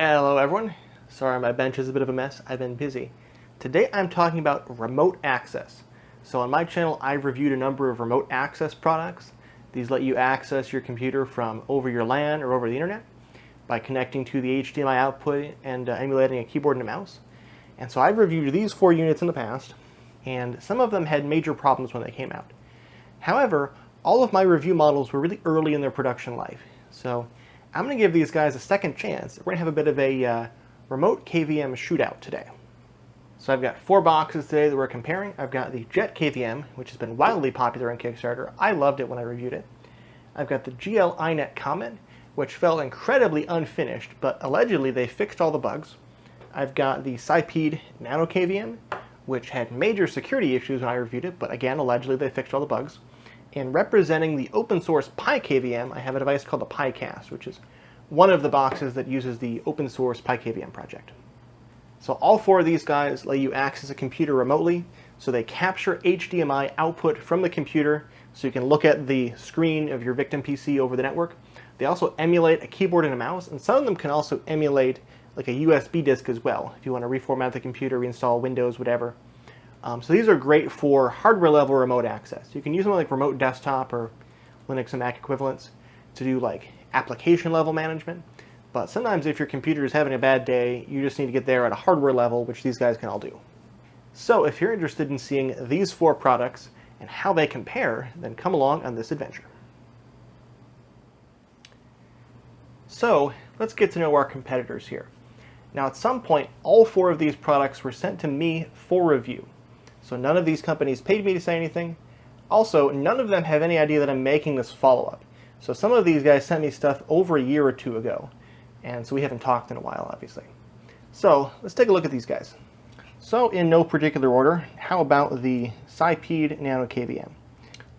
Hello everyone. Sorry my bench is a bit of a mess. I've been busy. Today I'm talking about remote access. So on my channel I've reviewed a number of remote access products. These let you access your computer from over your LAN or over the internet by connecting to the HDMI output and emulating a keyboard and a mouse. And so I've reviewed these 4 units in the past, and some of them had major problems when they came out. However, all of my review models were really early in their production life. So I'm going to give these guys a second chance. We're going to have a bit of a remote KVM shootout today. So I've got 4 boxes today that we're comparing. I've got the JetKVM, which has been wildly popular on Kickstarter. I loved it when I reviewed it. I've got the GL Comet, which felt incredibly unfinished, but allegedly they fixed all the bugs. I've got the NanoKVM, which had major security issues when I reviewed it, but again, allegedly they fixed all the bugs. And representing the open source PiKVM, I have a device called the PiCast, which is one of the boxes that uses the open source PiKVM project. So all 4 of these guys let you access a computer remotely, so they capture HDMI output from the computer, so you can look at the screen of your victim PC over the network. They also emulate a keyboard and a mouse, and some of them can also emulate like a USB disk as well, if you want to reformat the computer, reinstall Windows, whatever. So these are great for hardware level remote access. You can use them like remote desktop or Linux and Mac equivalents to do like application level management. But sometimes if your computer is having a bad day, you just need to get there at a hardware level, which these guys can all do. So if you're interested in seeing these 4 products and how they compare, then come along on this adventure. So let's get to know our competitors here. Now at some point, all 4 of these products were sent to me for review. So none of these companies paid me to say anything. Also, none of them have any idea that I'm making this follow-up. So some of these guys sent me stuff over a year or 2 ago. And so we haven't talked in a while, obviously. So let's take a look at these guys. So in no particular order, how about the NanoKVM?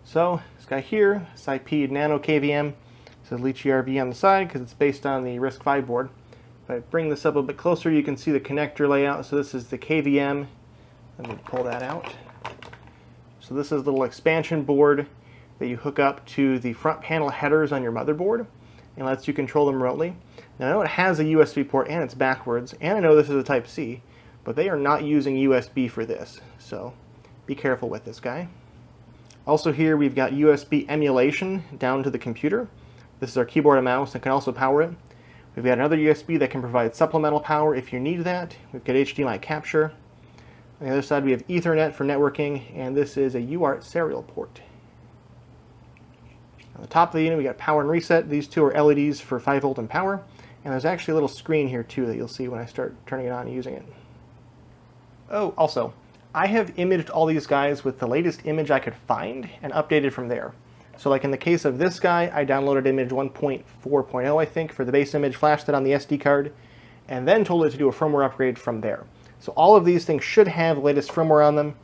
So this guy here, NanoKVM, says Leech ERV on the side because it's based on the RISC-V board. If I bring this up a bit closer, you can see the connector layout. So this is the KVM. Let me pull that out. So this is the little expansion board that you hook up to the front panel headers on your motherboard and lets you control them remotely. Now I know it has a USB port and it's backwards, and I know this is a Type-C, but they are not using USB for this, so be careful with this guy. Also here we've got USB emulation down to the computer. This is our keyboard and mouse and can also power it. We've got another USB that can provide supplemental power if you need that. We've got HDMI capture. On the other side we have Ethernet for networking, and this is a UART serial port. On the top of the unit we got power and reset. These 2 are LEDs for 5 volt and power, and there's actually a little screen here too that you'll see when I start turning it on and using it. Oh, also, I have imaged all these guys with the latest image I could find and updated from there. So like in the case of this guy, I downloaded image 1.4.0 I think for the base image, flashed it on the SD card, and then told it to do a firmware upgrade from there. So all of these things should have the latest firmware on them.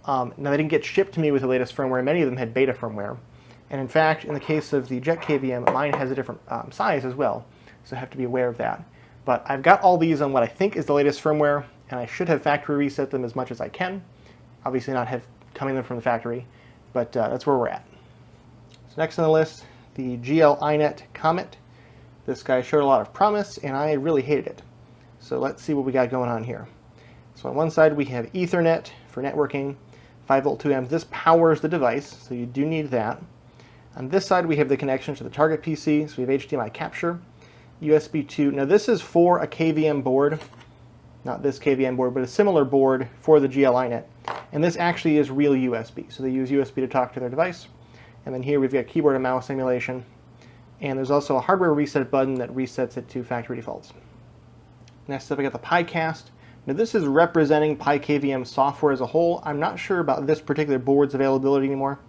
Now they didn't get shipped to me with the latest firmware. Many of them had beta firmware. And in fact, in the case of the JetKVM, mine has a different size as well. So I have to be aware of that. But I've got all these on what I think is the latest firmware, and I should have factory reset them as much as I can. Obviously not have coming them from the factory, but that's where we're at. So next on the list, the GL Comet. This guy showed a lot of promise, and I really hated it. So let's see what we got going on here. So on one side we have Ethernet for networking, 5 volt 2 amps. This powers the device, so you do need that. On this side we have the connection to the target PC, so we have HDMI capture, USB 2. Now this is for a KVM board, not this KVM board, but a similar board for the GL and this actually is real USB. So they use USB to talk to their device. And then here we've got keyboard and mouse emulation, and there's also a hardware reset button that resets it to factory defaults. Next up we got the PiCast. Now this is representing PiKVM software as a whole. I'm not sure about this particular board's availability anymore.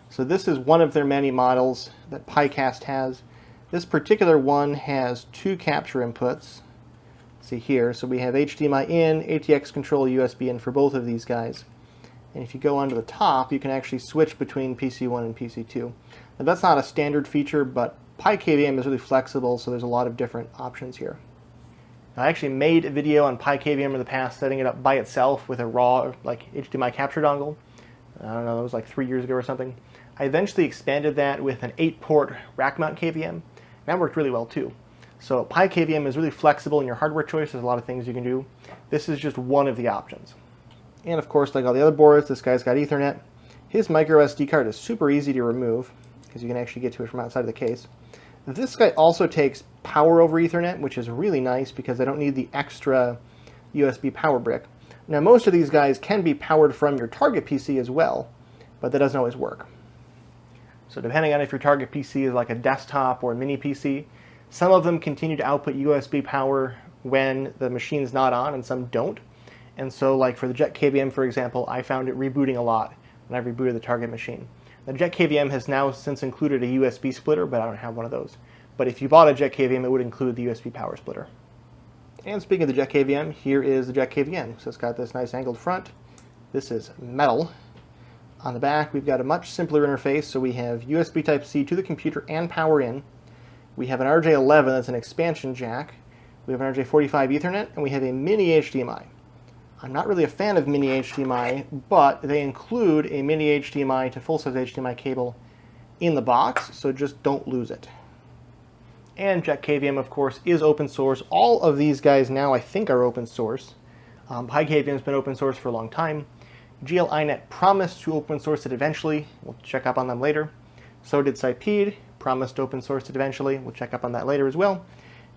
So this is one of their many models that PiCast has. This particular one has 2 capture inputs. See here, so we have HDMI in, ATX control, USB in for both of these guys. And if you go onto the top, you can actually switch between PC1 and PC2. Now that's not a standard feature, but PiKVM is really flexible, so there's a lot of different options here. I actually made a video on PiKVM in the past, setting it up by itself with a raw like HDMI capture dongle. I don't know, that was like 3 years ago or something. I eventually expanded that with an 8-port rack mount KVM. That worked really well too. So PiKVM is really flexible in your hardware choice. There's a lot of things you can do. This is just one of the options. And of course, like all the other boards, this guy's got Ethernet. His micro SD card is super easy to remove because you can actually get to it from outside of the case. This guy also takes power over Ethernet, which is really nice because I don't need the extra USB power brick. Now, most of these guys can be powered from your target PC as well, but that doesn't always work. So depending on if your target PC is like a desktop or a mini PC, some of them continue to output USB power when the machine's not on, and some don't. And so like for the JetKVM, for example, I found it rebooting a lot when I rebooted the target machine. The JetKVM has now since included a USB splitter, but I don't have one of those. But if you bought a JetKVM, it would include the USB power splitter. And speaking of the JetKVM, here is the JetKVM. So it's got this nice angled front. This is metal. On the back, we've got a much simpler interface. So we have USB Type-C to the computer and power in. We have an RJ11, that's an expansion jack. We have an RJ45 Ethernet, and we have a mini HDMI. I'm not really a fan of mini HDMI, but they include a mini HDMI to full-size HDMI cable in the box, so just don't lose it. And JetKVM, of course, is open source. All of these guys now, I think, are open source. PiKVM's been open source for a long time. GL-iNet promised to open source it eventually. We'll check up on them later. So did Cypede, promised to open source it eventually. We'll check up on that later as well.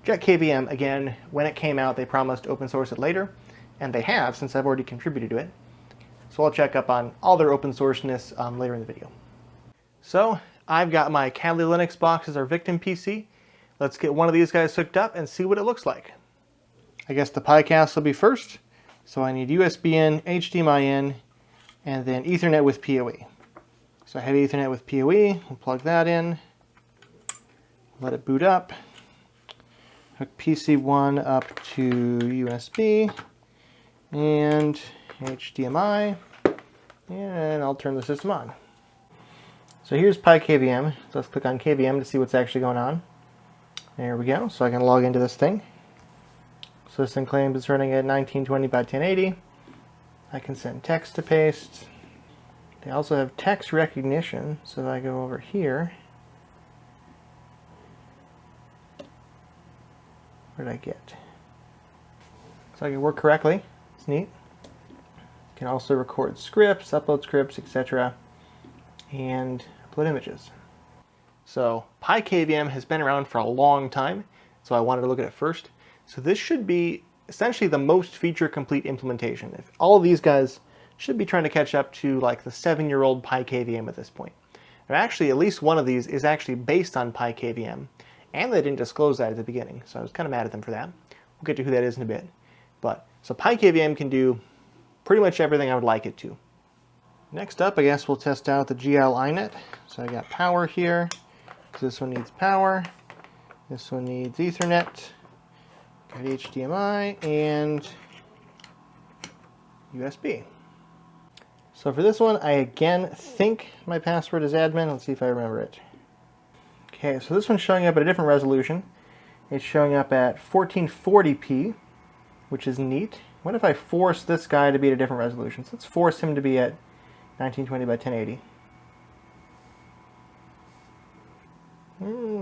JetKVM, again, when it came out, they promised to open source it later. And they have, since I've already contributed to it. So I'll check up on all their open sourceness later in the video. So I've got my Kali Linux box as our victim PC. Let's get one of these guys hooked up and see what it looks like. I guess the PiCast will be first. So I need USB in, HDMI in, and then Ethernet with PoE. So I have Ethernet with PoE. We'll plug that in. Let it boot up. Hook PC1 up to USB. And HDMI, and I'll turn the system on. So here's PiKVM. So let's click on KVM to see what's actually going on. There we go. So I can log into this thing. So this thing claims it's running at 1920 by 1080. I can send text to paste. They also have text recognition. So if I go over here, what did I get? Looks like it worked correctly. It's neat. You can also record scripts, upload scripts, etc. and upload images. So PiKVM has been around for a long time, so I wanted to look at it first. So this should be essentially the most feature-complete implementation. If all of these guys should be trying to catch up to like the 7-year-old PiKVM at this point. And actually, at least one of these is actually based on PiKVM, and they didn't disclose that at the beginning, so I was kind of mad at them for that. We'll get to who that is in a bit. So PiKVM can do pretty much everything I would like it to. Next up, I guess we'll test out the GL-iNet. So I got power here, because this one needs power. This one needs Ethernet. Got HDMI and USB. So for this one, I again think my password is admin. Let's see if I remember it. Okay, so this one's showing up at a different resolution. It's showing up at 1440p. Which is neat. What if I force this guy to be at a different resolution? So let's force him to be at 1920 by 1080.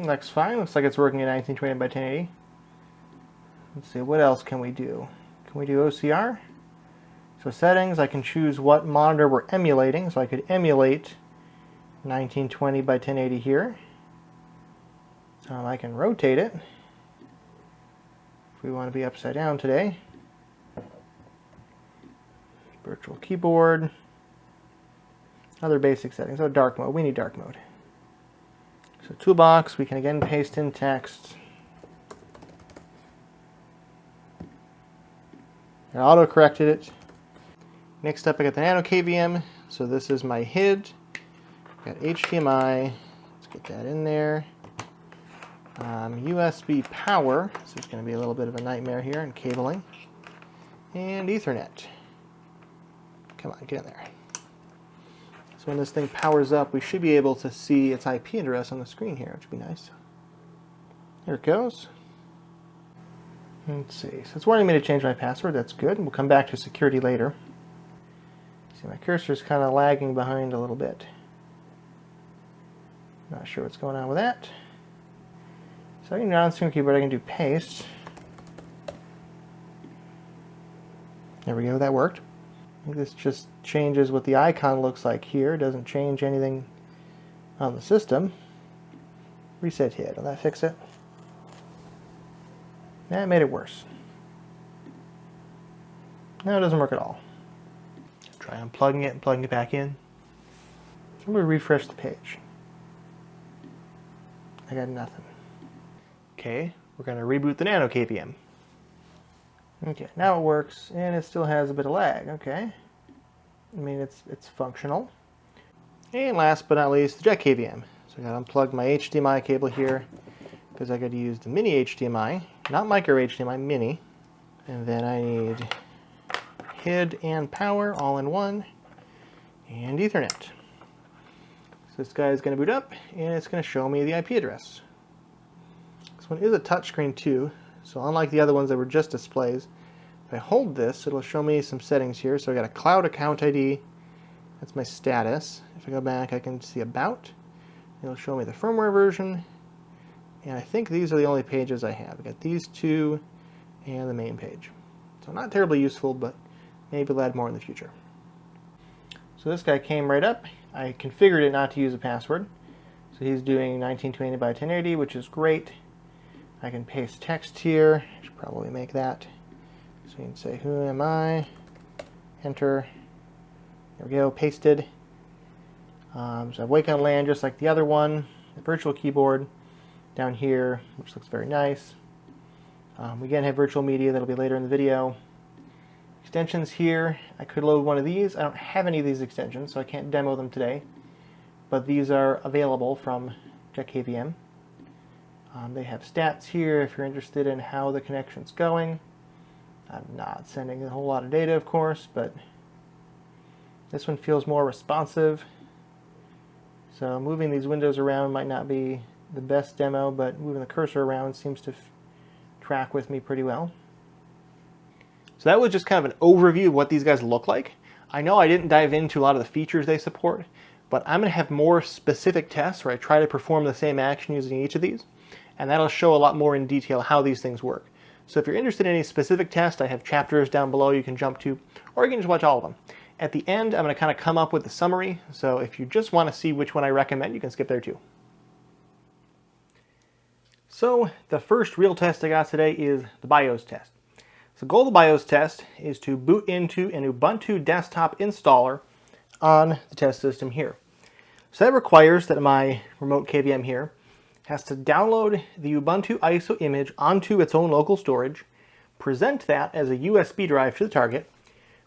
Looks fine. Looks like it's working at 1920 by 1080. Let's see, what else can we do? Can we do OCR? So settings, I can choose what monitor we're emulating. So I could emulate 1920 by 1080 here. I can rotate it. If we want to be upside down today. Virtual keyboard. Other basic settings. Oh, dark mode. We need dark mode. So toolbox, we can again paste in text. It auto-corrected it. Next up, I got the NanoKVM. So this is my HID. Got HDMI. Let's get that in there. USB power, so it's going to be a little bit of a nightmare here in cabling, and Ethernet. Come on, get in there. So when this thing powers up, we should be able to see its IP address on the screen here, which would be nice. Here it goes. Let's see, so it's wanting me to change my password. That's good. We'll come back to security later. See, my cursor is kind of lagging behind a little bit. Not sure what's going on with that. So I can on screen keyboard, I can do paste. There we go, that worked. I think this just changes what the icon looks like here. It doesn't change anything on the system. Reset hit, will that fix it? That made it worse. No, it doesn't work at all. Try unplugging it and plugging it back in. I'm going to refresh the page. I got nothing. Okay, we're going to reboot the NanoKVM. Okay, now it works, and it still has a bit of lag. Okay, I mean it's functional. And last but not least, the JetKVM. So I got to unplug my HDMI cable here because I got to use the mini HDMI, not micro HDMI, mini. And then I need HID and power all in one, and Ethernet. So this guy is going to boot up, and it's going to show me the IP address. This one is a touchscreen too, so unlike the other ones that were just displays, if I hold this, it'll show me some settings here. So I got a cloud account ID, that's my status. If I go back, I can see about. It'll show me the firmware version, and I think these are the only pages I have. I got these two and the main page. So not terribly useful, but maybe we'll add more in the future. So this guy came right up. I configured it not to use a password. So he's doing 1920 by 1080, which is great. I can paste text here. I should probably make that. So you can say, who am I? Enter. There we go, pasted. So I have Wake on LAN just like the other one. The virtual keyboard down here, which looks very nice. We again have virtual media, that'll be later in the video. Extensions here, I could load one of these. I don't have any of these extensions, so I can't demo them today. But these are available from JetKVM. They have stats here if you're interested in how the connection's going. I'm not sending a whole lot of data, of course, but this one feels more responsive. So moving these windows around might not be the best demo, but moving the cursor around seems to track with me pretty well. So that was just kind of an overview of what these guys look like. I know I didn't dive into a lot of the features they support, but I'm going to have more specific tests where I try to perform the same action using each of these, and that'll show a lot more in detail how these things work. So if you're interested in any specific test, I have chapters down below you can jump to, or you can just watch all of them. At the end, I'm going to kind of come up with a summary, so if you just want to see which one I recommend, you can skip there too. So the first real test I got today is the BIOS test. So the goal of the BIOS test is to boot into an Ubuntu desktop installer on the test system here. So that requires that my remote KVM here has to download the Ubuntu ISO image onto its own local storage, present that as a USB drive to the target.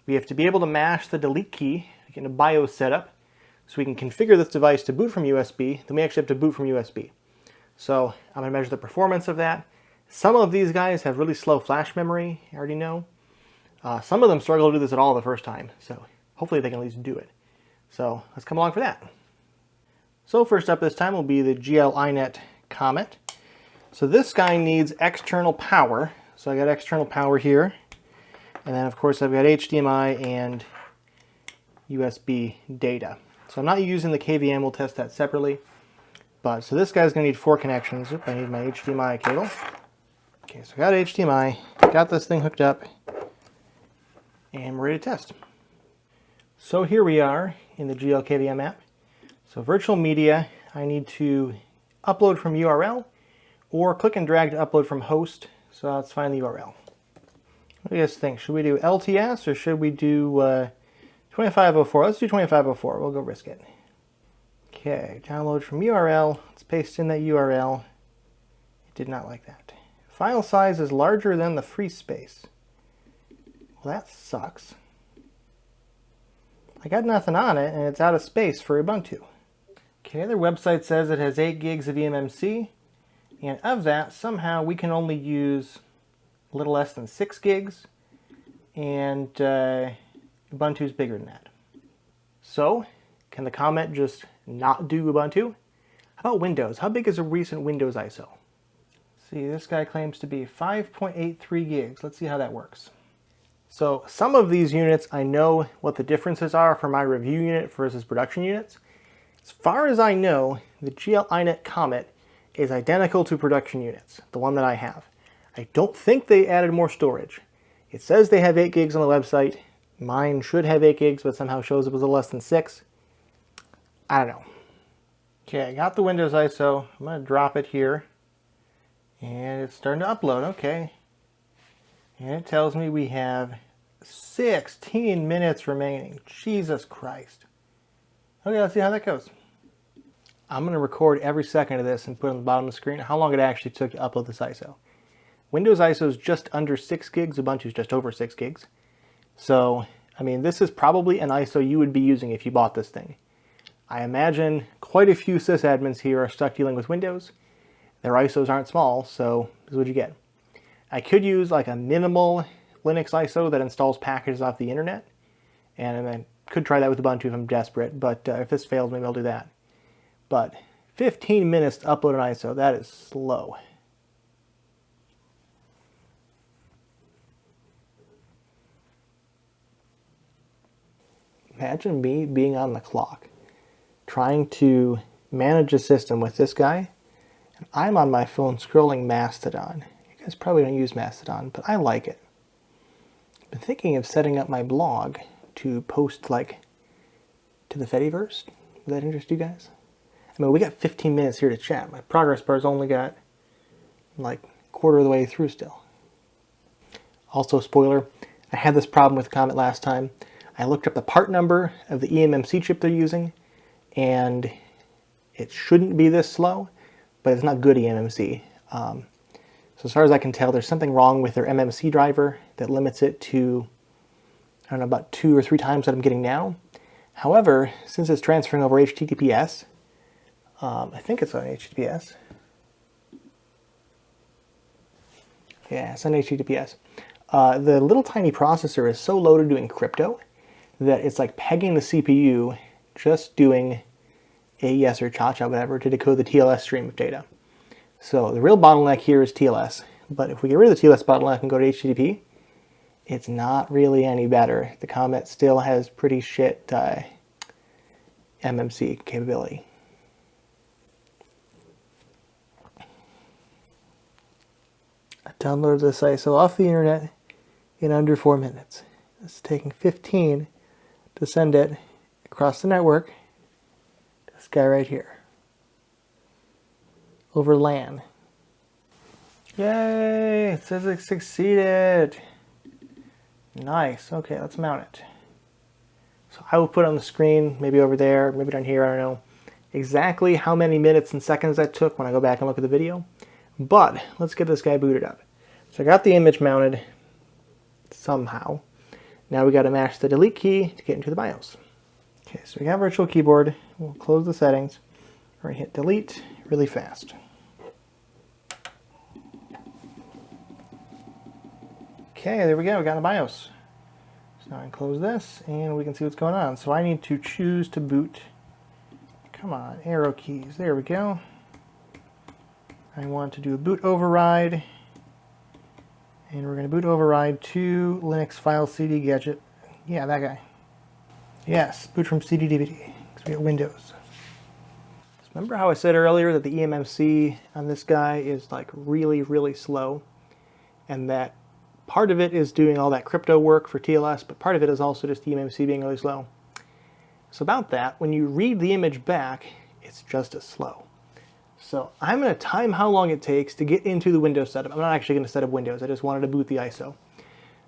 We have to be able to mash the delete key to get a BIOS setup so we can configure this device to boot from USB. Then we actually have to boot from USB. So I'm going to measure the performance of that. Some of these guys have really slow flash memory, I already know. Some of them struggle to do this at all the first time, so hopefully they can at least do it. So let's come along for that. So first up this time will be the GL-iNet Comet. So this guy needs external power. So I got external power here. And then of course I've got HDMI and USB data. So I'm not using the KVM, we'll test that separately. But so this guy's going to need 4 connections. Oop, I need my HDMI cable. Okay, so I got HDMI, got this thing hooked up, and we're ready to test. So here we are in the JetKVM app. So virtual media, I need to upload from URL or click and drag to upload from host. So let's find the URL. What do you guys think? Should we do LTS or should we do 2504? Let's do 2504. We'll go risk it. Okay, download from URL. Let's paste in that URL. It did not like that. File size is larger than the free space. Well, that sucks. I got nothing on it, and it's out of space for Ubuntu. Okay, their website says it has 8 gigs of eMMC, and of that, somehow we can only use a little less than 6 gigs, and Ubuntu's bigger than that. So, can the Comet just not do Ubuntu? How about Windows? How big is a recent Windows ISO? See, this guy claims to be 5.83 gigs. Let's see how that works. So some of these units, I know what the differences are for my review unit versus production units. As far as I know, the GL-iNet Comet is identical to production units, the one that I have. I don't think they added more storage. It says they have 8 gigs on the website. Mine should have 8 gigs, but somehow shows it was a little less than 6. I don't know. Okay, I got the Windows ISO. I'm going to drop it here. And it's starting to upload. Okay. And it tells me we have 16 minutes remaining. Jesus Christ. Okay, let's see how that goes. I'm going to record every second of this and put it on the bottom of the screen how long it actually took to upload this ISO. Windows ISO is just under 6 gigs. Ubuntu is just over 6 gigs. So, I mean, this is probably an ISO you would be using if you bought this thing. I imagine quite a few sysadmins here are stuck dealing with Windows. Their ISOs aren't small, so this is what you get. I could use like a minimal Linux ISO that installs packages off the internet. And I could try that with Ubuntu if I'm desperate, but if this fails, maybe I'll do that. But 15 minutes to upload an ISO, that is slow. Imagine me being on the clock, trying to manage a system with this guy, and I'm on my phone scrolling Mastodon. You guys probably don't use Mastodon, but I like it. I've been thinking of setting up my blog to post like to the Fediverse. Would that interest you guys? I mean, we got 15 minutes here to chat. My progress bar's only got like a quarter of the way through still. Also, spoiler, I had this problem with Comet last time. I looked up the part number of the eMMC chip they're using, and it shouldn't be this slow, but it's not good eMMC. So as far as I can tell, there's something wrong with their MMC driver that limits it to, I don't know, about 2 or 3 times what I'm getting now. However, since it's transferring over HTTPS, I think it's on HTTPS. Yeah, it's on HTTPS. The little tiny processor is so loaded doing crypto that it's like pegging the CPU, just doing AES or cha-cha, whatever, to decode the TLS stream of data. So the real bottleneck here is TLS, but if we get rid of the TLS bottleneck and go to HTTP, it's not really any better. The Comet still has pretty shit MMC capability. I downloaded this ISO off the internet in under 4 minutes. It's taking 15 to send it across the network to this guy right here. Over LAN. Yay! It says it succeeded. Nice. Okay, let's mount it. So I will put on the screen, maybe over there, maybe down here, I don't know, exactly how many minutes and seconds that took when I go back and look at the video. But let's get this guy booted up. So I got the image mounted somehow. Now we got to mash the delete key to get into the BIOS. Okay, so we got virtual keyboard. We'll close the settings. We're going to hit delete really fast. Okay, there we go. We got the BIOS. So now I can close this and we can see what's going on. So I need to choose to boot. Come on, arrow keys. There we go. I want to do a boot override. And we're going to boot override to Linux file CD gadget. Yeah, that guy. Yes, boot from CD DVD, because we got Windows. Remember how I said earlier that the eMMC on this guy is like really, really slow? And that part of it is doing all that crypto work for TLS, but part of it is also just eMMC being really slow. So about that, when you read the image back, it's just as slow. So I'm going to time how long it takes to get into the Windows setup. I'm not actually going to set up Windows. I just wanted to boot the ISO.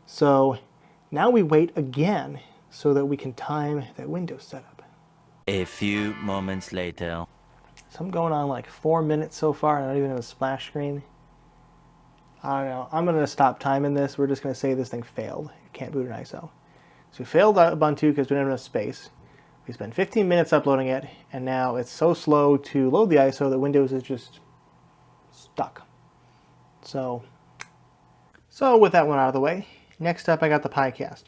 So now we wait again so that we can time that Windows setup. A few moments later. So I'm going on like 4 minutes so far. I don't even have a splash screen. I don't know. I'm going to stop timing this. We're just going to say this thing failed. It can't boot an ISO. So we failed Ubuntu because we didn't have enough space. We spent 15 minutes uploading it, and now it's so slow to load the ISO that Windows is just stuck. So with that one out of the way, next up I got the PiCast.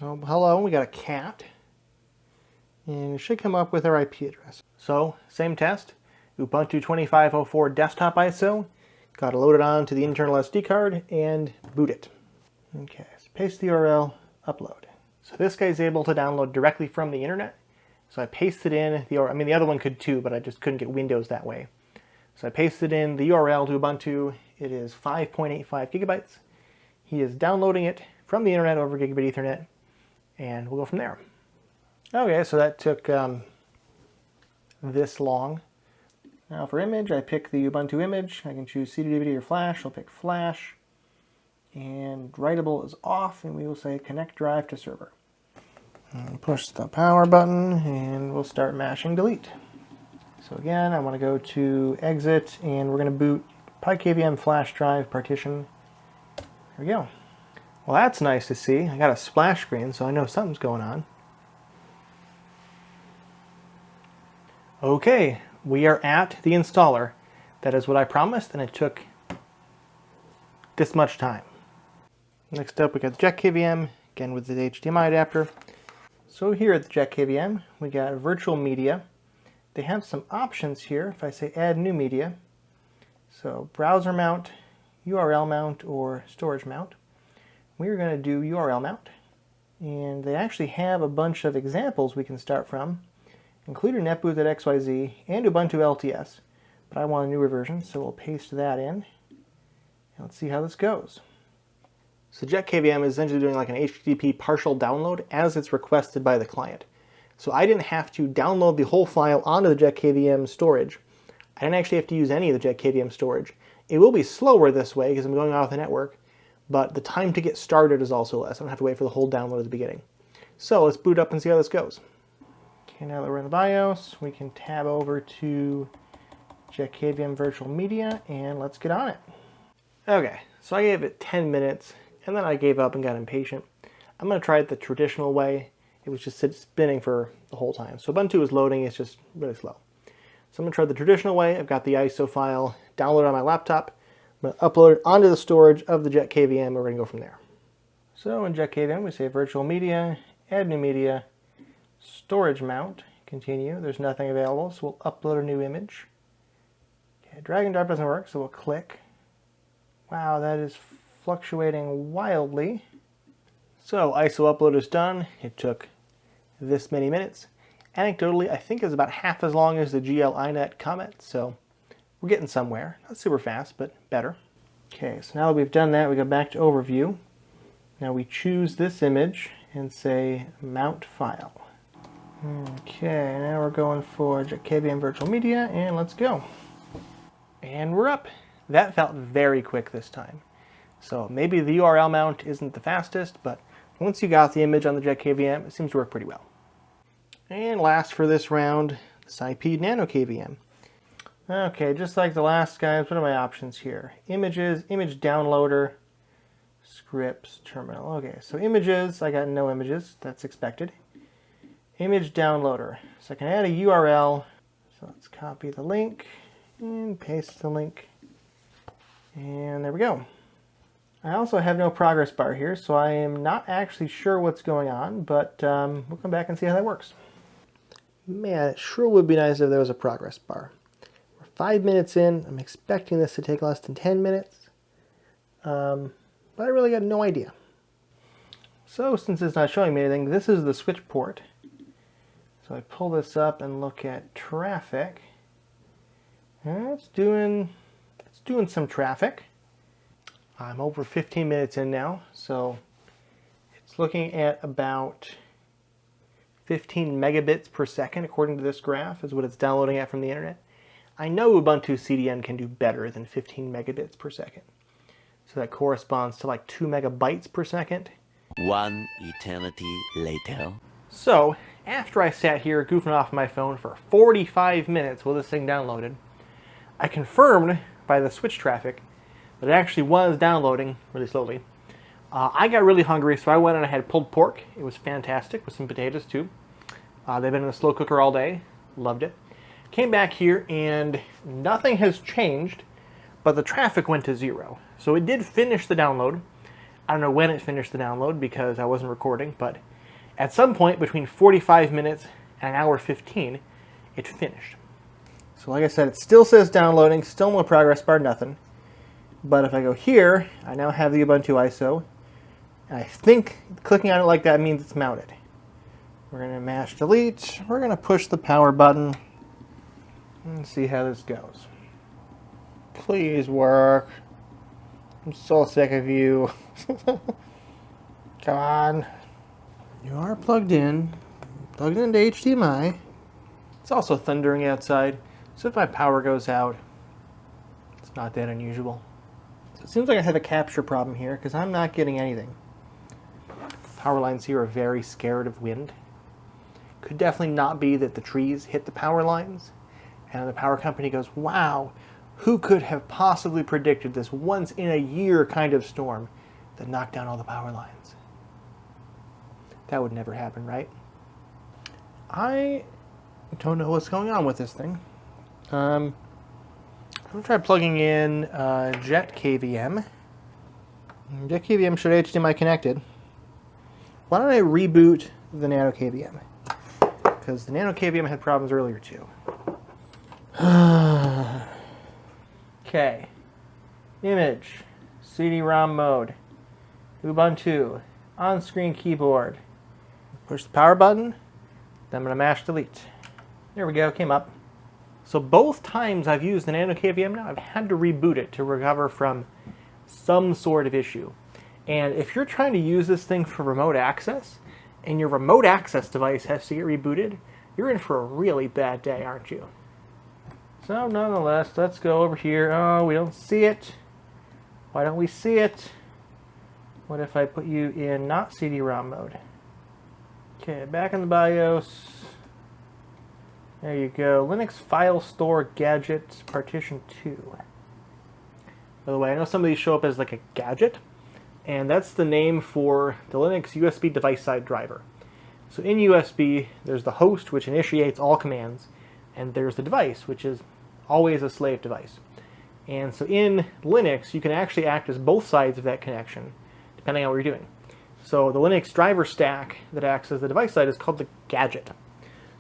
Oh, hello, we got a cat. And it should come up with our IP address. So, same test. Ubuntu 2504 desktop ISO. Got to load it on to the internal SD card and boot it. Okay, so paste the URL, upload. So this guy's able to download directly from the internet. So I pasted in the URL. I mean, the other one could too, but I just couldn't get Windows that way. So I pasted in the URL to Ubuntu. It is 5.85 gigabytes. He is downloading it from the internet over gigabit Ethernet, and we'll go from there. Okay, so that took this long. Now for image, I pick the Ubuntu image. I can choose CD, DVD, or Flash. I'll pick Flash. And writable is off, and we will say connect drive to server. And push the power button, and we'll start mashing delete. So again, I want to go to exit, and we're going to boot PiKVM flash drive partition. There we go. Well, that's nice to see. I got a splash screen, so I know something's going on. Okay, we are at the installer. That is what I promised, and it took this much time. Next up, we got the JetKVM, again with the HDMI adapter. So here at the JetKVM, we got virtual media. They have some options here. If I say add new media, so browser mount, URL mount, or storage mount. We're going to do URL mount. And they actually have a bunch of examples we can start from, including netboot.xyz and Ubuntu LTS. But I want a newer version, so we'll paste that in. And let's see how this goes. So JetKVM is essentially doing like an HTTP partial download as it's requested by the client. So I didn't have to download the whole file onto the JetKVM storage. I didn't actually have to use any of the JetKVM storage. It will be slower this way because I'm going off the network, but the time to get started is also less. I don't have to wait for the whole download at the beginning. So let's boot up and see how this goes. Okay, now that we're in the BIOS, we can tab over to JetKVM Virtual Media, and let's get on it. Okay, so I gave it 10 minutes, and then I gave up and got impatient. I'm going to try it the traditional way. It was just spinning for the whole time. So Ubuntu is loading, it's just really slow. So I'm going to try the traditional way. I've got the ISO file downloaded on my laptop. I'm going to upload it onto the storage of the JetKVM, and we're going to go from there. So in JetKVM, we say virtual media, add new media, storage mount, continue. There's nothing available, so we'll upload a new image. Okay, drag and drop doesn't work, so we'll click. Wow, that is fluctuating wildly. So ISO upload is done. It took this many minutes. Anecdotally, I think it's about half as long as the GL iNet Comet, so we're getting somewhere. Not super fast, but better. Okay, so now that we've done that, we go back to overview. Now we choose this image and say mount file. Okay, now we're going for JetKVM Virtual Media, and let's go. And we're up. That felt very quick this time. So maybe the URL mount isn't the fastest, but once you got the image on the JetKVM, it seems to work pretty well. And last for this round, this IP NanoKVM. Okay, just like the last guys, what are my options here? Images, image downloader, scripts, terminal. Okay, so images, I got no images, that's expected. Image downloader, so I can add a URL. So let's copy the link and paste the link. And there we go. I also have no progress bar here, so I am not actually sure what's going on, but we'll come back and see how that works. Man, it sure would be nice if there was a progress bar. We're 5 minutes in. I'm expecting this to take less than 10 minutes, but I really got no idea. So since it's not showing me anything, this is the switch port. So I pull this up and look at traffic. And it's doing some traffic. I'm over 15 minutes in now, so it's looking at about 15 megabits per second, according to this graph, is what it's downloading at from the internet. I know Ubuntu CDN can do better than 15 megabits per second. So that corresponds to like 2 megabytes per second. One eternity later. So, after I sat here goofing off my phone for 45 minutes while this thing downloaded, I confirmed by the switch traffic that it actually was downloading really slowly. I got really hungry, so I went and I had pulled pork. It was fantastic, with some potatoes too. They've been in the slow cooker all day. Loved it. Came back here and nothing has changed, but the traffic went to 0. So it did finish the download. I don't know when it finished the download because I wasn't recording, but at some point between 45 minutes and 1:15, it finished. So like I said, it still says downloading, still no progress bar, nothing. But if I go here, I now have the Ubuntu ISO. And I think clicking on it like that means it's mounted. We're going to mash delete. We're going to push the power button and see how this goes. Please work. I'm so sick of you. Come on. You are plugged in. Plugged into HDMI. It's also thundering outside, so if my power goes out, it's not that unusual. So it seems like I have a capture problem here because I'm not getting anything. Power lines here are very scared of wind. Could definitely not be that the trees hit the power lines and the power company goes, wow, who could have possibly predicted this once in a year kind of storm that knocked down all the power lines? That would never happen, right? I don't know what's going on with this thing. I'm going to try plugging in JetKVM. JetKVM showed HDMI connected. Why don't I reboot the NanoKVM? Because the NanoKVM had problems earlier too. Okay. Image. CD-ROM mode. Ubuntu. On-screen keyboard. Push the power button. Then I'm going to mash delete. There we go, came up. So both times I've used the NanoKVM now, I've had to reboot it to recover from some sort of issue. And if you're trying to use this thing for remote access, and your remote access device has to get rebooted, you're in for a really bad day, aren't you? So nonetheless, let's go over here. Oh, we don't see it. Why don't we see it? What if I put you in not CD-ROM mode? Okay, back in the BIOS. There you go. Linux File Store Gadget Partition 2. By the way, I know some of these show up as like a gadget, and that's the name for the Linux USB device side driver. So in USB, there's the host, which initiates all commands, and there's the device, which is always a slave device. And so in Linux, you can actually act as both sides of that connection, depending on what you're doing. So the Linux driver stack that acts as the device side is called the gadget.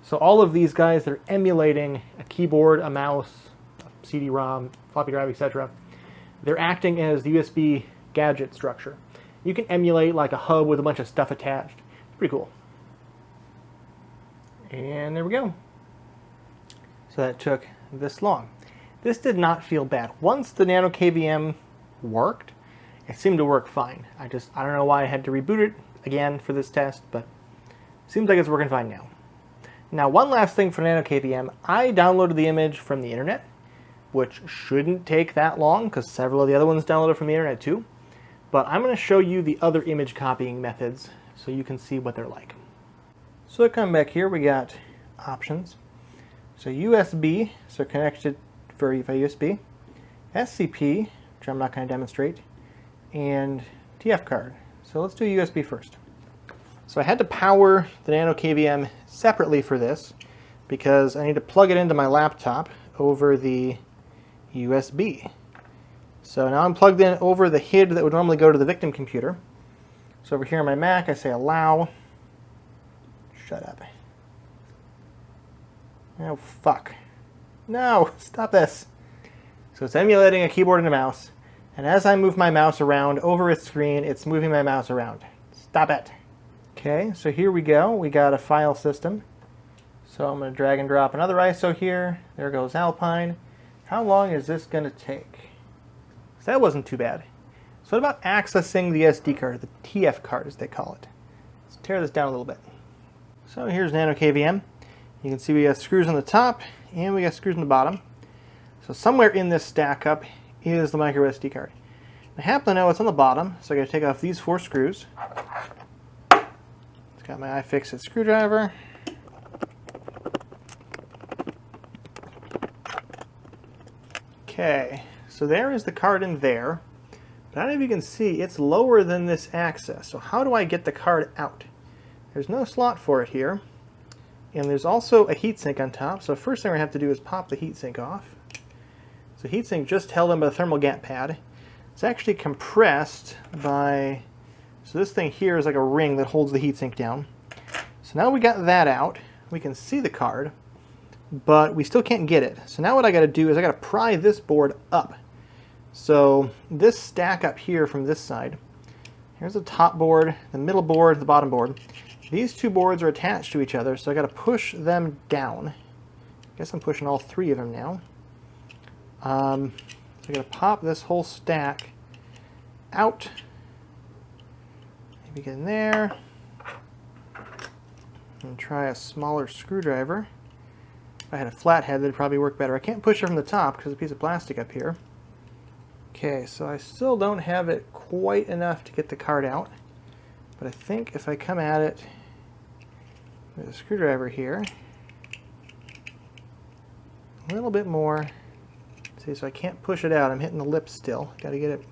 So all of these guys that are emulating a keyboard, a mouse, a CD-ROM, floppy drive, etc., they're acting as the USB gadget structure. You can emulate like a hub with a bunch of stuff attached. It's pretty cool. And there we go. So that took this long. This did not feel bad. Once the NanoKVM worked, it seemed to work fine. I don't know why I had to reboot it again for this test, but it seems like it's working fine now. Now, one last thing for NanoKVM. I downloaded the image from the internet, which shouldn't take that long because several of the other ones downloaded from the internet too. But I'm going to show you the other image copying methods so you can see what they're like. So I come back here, we got options. So USB, so connected via USB, SCP, which I'm not going to demonstrate, and TF card. So let's do USB first. So I had to power the NanoKVM separately for this because I need to plug it into my laptop over the USB. So now I'm plugged in over the HID that would normally go to the victim computer. So over here on my Mac, I say allow. Shut up. Oh, fuck. No, stop this. So it's emulating a keyboard and a mouse. And as I move my mouse around over its screen, it's moving my mouse around. Stop it. Okay, so here we go. We got a file system. So I'm going to drag and drop another ISO here. There goes Alpine. How long is this going to take? So that wasn't too bad. So what about accessing the SD card, the TF card as they call it? Let's tear this down a little bit. So here's NanoKVM. You can see we got screws on the top and we got screws on the bottom. So somewhere in this stack up is the micro SD card. I happen to know it's on the bottom, so I got to take off these 4 screws. It's got my iFixit screwdriver. Okay, so there is the card in there. But I don't know if you can see, it's lower than this access. So how do I get the card out? There's no slot for it here. And there's also a heatsink on top. So first thing I have to do is pop the heatsink off. So heatsink just held in by the thermal gap pad. It's actually compressed by, so this thing here is like a ring that holds the heatsink down. So now we got that out. We can see the card, but we still can't get it. So now what I got to do is I got to pry this board up. So this stack up here from this side, here's the top board, the middle board, the bottom board. These 2 boards are attached to each other, so I got to push them down. I guess I'm pushing all 3 of them now. So I'm going to pop this whole stack out. Maybe get in there. And try a smaller screwdriver. If I had a flathead, that'd probably work better. I can't push it from the top because there's a piece of plastic up here. Okay, so I still don't have it quite enough to get the card out. But I think if I come at it with a screwdriver here, a little bit more. See, so I can't push it out. I'm hitting the lip still. Got to get it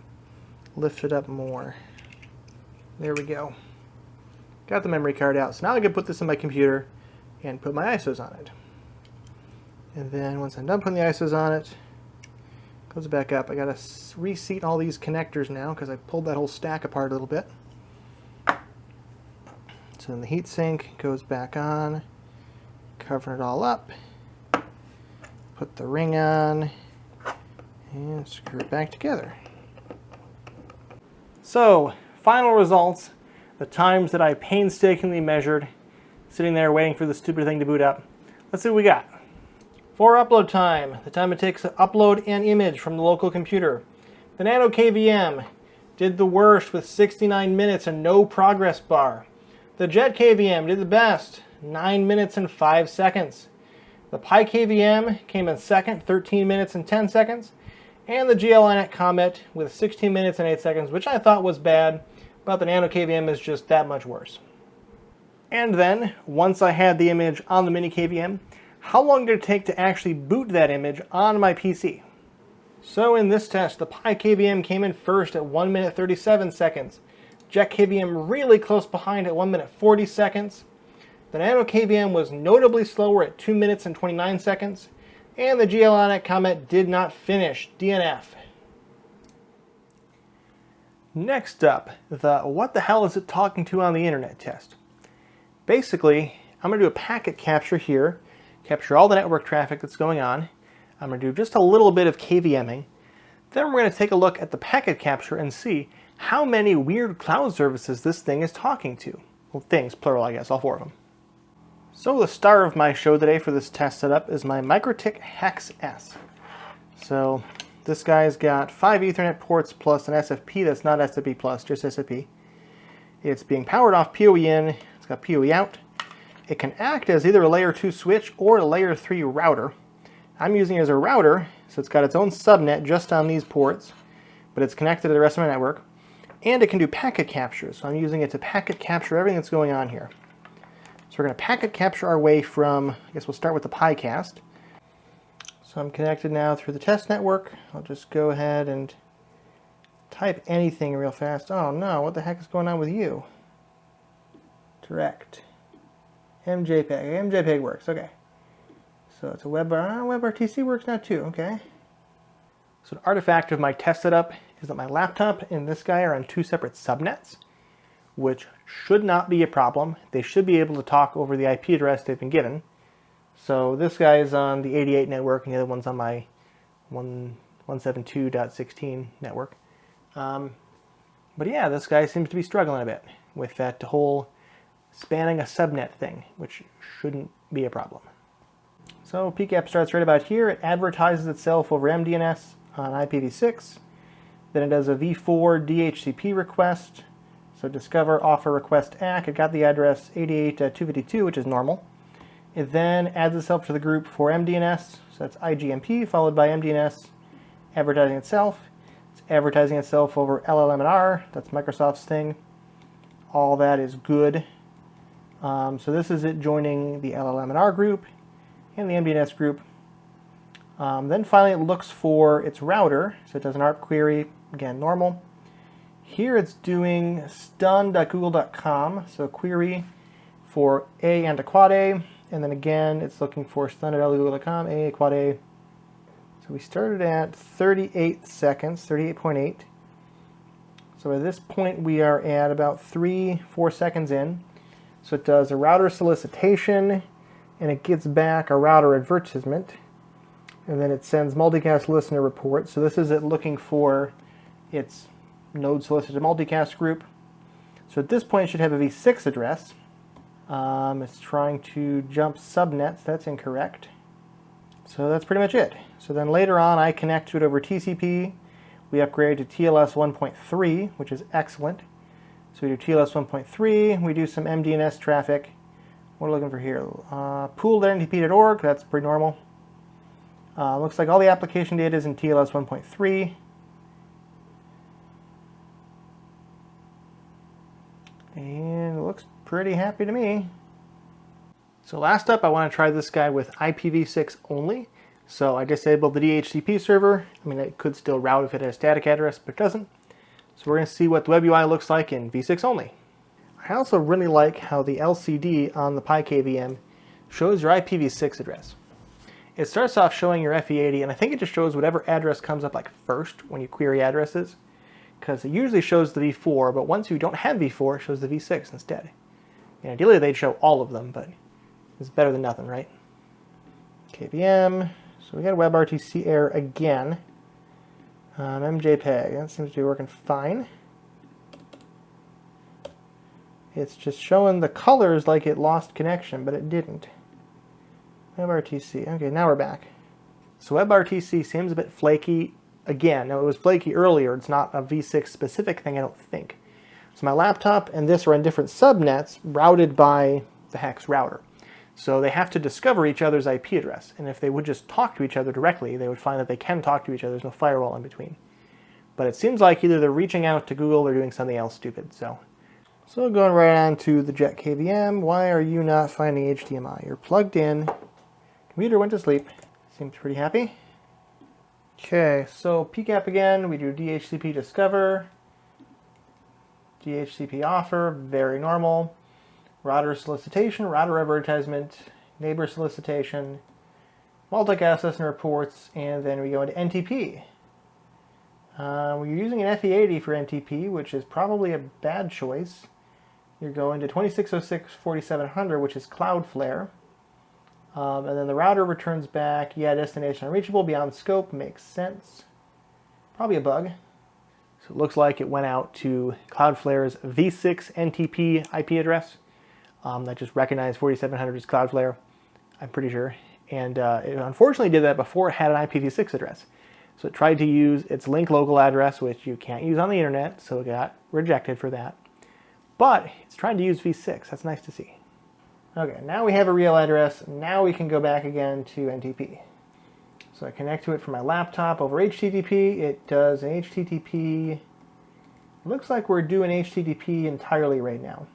lifted up more. There we go. Got the memory card out. So now I can put this in my computer and put my ISOs on it. And then once I'm done putting the ISOs on it, close it back up. I got to reseat all these connectors now because I pulled that whole stack apart a little bit. So then the heatsink goes back on, covering it all up. Put the ring on and screw it back together. So, final results, the times that I painstakingly measured, sitting there waiting for the stupid thing to boot up. Let's see what we got. For upload time, the time it takes to upload an image from the local computer. The NanoKVM did the worst with 69 minutes and no progress bar. The JetKVM did the best, 9 minutes and 5 seconds. The PiKVM came in second, 13 minutes and 10 seconds. And the GLI Comet with 16 minutes and 8 seconds, which I thought was bad, but the NanoKVM is just that much worse. And then, once I had the image on the mini KVM, how long did it take to actually boot that image on my PC? So in this test, the PiKVM came in first at 1 minute 37 seconds. JetKVM really close behind at 1 minute 40 seconds. The NanoKVM was notably slower at 2 minutes and 29 seconds, and the GLI Comet did not finish, DNF. Next up, the what the hell is it talking to on the internet test. Basically, I'm going to do a packet capture here, capture all the network traffic that's going on. I'm going to do just a little bit of KVMing. Then we're going to take a look at the packet capture and see how many weird cloud services this thing is talking to. Well, things, plural, I guess, all four of them. So the star of my show today for this test setup is my MikroTik Hex S. So this guy's got 5 Ethernet ports plus an SFP that's not SFP plus, just SFP. It's being powered off PoE in, it's got PoE out. It can act as either a layer 2 switch or a layer 3 router. I'm using it as a router, so it's got its own subnet just on these ports, but it's connected to the rest of my network. And it can do packet capture, so I'm using it to packet capture everything that's going on here. So we're going to packet capture our way from, I guess we'll start with the PiCast. So I'm connected now through the test network. I'll just go ahead and type anything real fast. Oh no, what the heck is going on with you? Direct. MJPEG. MJPEG works, okay. So it's a WebRTC works now too, okay. So an artifact of my test setup is that my laptop and this guy are on 2 separate subnets, which should not be a problem. They should be able to talk over the IP address they've been given. So this guy is on the 88 network and the other one's on my 172.16 network. But yeah, this guy seems to be struggling a bit with that whole spanning a subnet thing, which shouldn't be a problem. So PCAP starts right about here. It advertises itself over MDNS on IPv6. Then it does a v4 DHCP request. So discover offer request ACK. It got the address 88.252, which is normal. It then adds itself to the group for MDNS. So that's IGMP followed by MDNS advertising itself. It's advertising itself over LLM&R. That's Microsoft's thing. All that is good. So this is it joining the LLM&R group and the MDNS group. Then finally it looks for its router. So it does an ARP query, again normal. Here it's doing stun.google.com, so query for A and a quad A, and then again it's looking for stun.google.com, A, quad A. So we started at 38 seconds, 38.8. So at this point we are at about 3-4 seconds in. So it does a router solicitation, and it gets back a router advertisement, and then it sends multicast listener report. So this is it looking for its node solicited multicast group. So at this point it should have a v6 address. It's trying to jump subnets. That's incorrect. So that's pretty much it. So then later on I connect to it over TCP. We upgrade to TLS 1.3, which is excellent. So we do TLS 1.3, we do some MDNS traffic. What are we looking for here? Pool.ntp.org, that's pretty normal. Looks like all the application data is in TLS 1.3. And it looks pretty happy to me. So last up, I want to try this guy with IPv6 only. So I disabled the DHCP server. I mean, it could still route if it has static address, but it doesn't. So we're going to see what the web UI looks like in v6 only. I also really like how the LCD on the PiKVM shows your IPv6 address. It starts off showing your FE80, and I think it just shows whatever address comes up like first when you query addresses, because it usually shows the v4, but once you don't have v4, it shows the v6 instead. And ideally they'd show all of them, but it's better than nothing, right? KVM, so we got a WebRTC error again. MJPEG, that seems to be working fine. It's just showing the colors like it lost connection, but it didn't. WebRTC, okay, now we're back. So WebRTC seems a bit flaky again. Now it was flaky earlier, it's not a v6 specific thing, I don't think. So my laptop and this are on different subnets routed by the hex router. So they have to discover each other's IP address, and if they would just talk to each other directly, they would find that they can talk to each other, there's no firewall in between. But it seems like either they're reaching out to Google or doing something else stupid, so going right on to the JetKVM. Why are you not finding HDMI? You're plugged in. Computer went to sleep. Seems pretty happy. Okay, so PCAP again. We do DHCP discover. DHCP offer, very normal. Router solicitation, router advertisement, neighbor solicitation, multicast listener reports, and then we go into NTP. We're using an FE80 for NTP, which is probably a bad choice. You're going to 2606.4700, which is Cloudflare. And then the router returns back, yeah, destination unreachable, beyond scope, makes sense. Probably a bug. So it looks like it went out to Cloudflare's v6 NTP IP address. That just recognized 4700 as Cloudflare, I'm pretty sure. And it unfortunately did that before it had an IPv6 address. So it tried to use its link local address, which you can't use on the internet, so it got rejected for that. But it's trying to use v6, that's nice to see. Okay, now we have a real address. Now we can go back again to NTP. So I connect to it from my laptop over HTTP. It does an HTTP. It looks like we're doing HTTP entirely right now.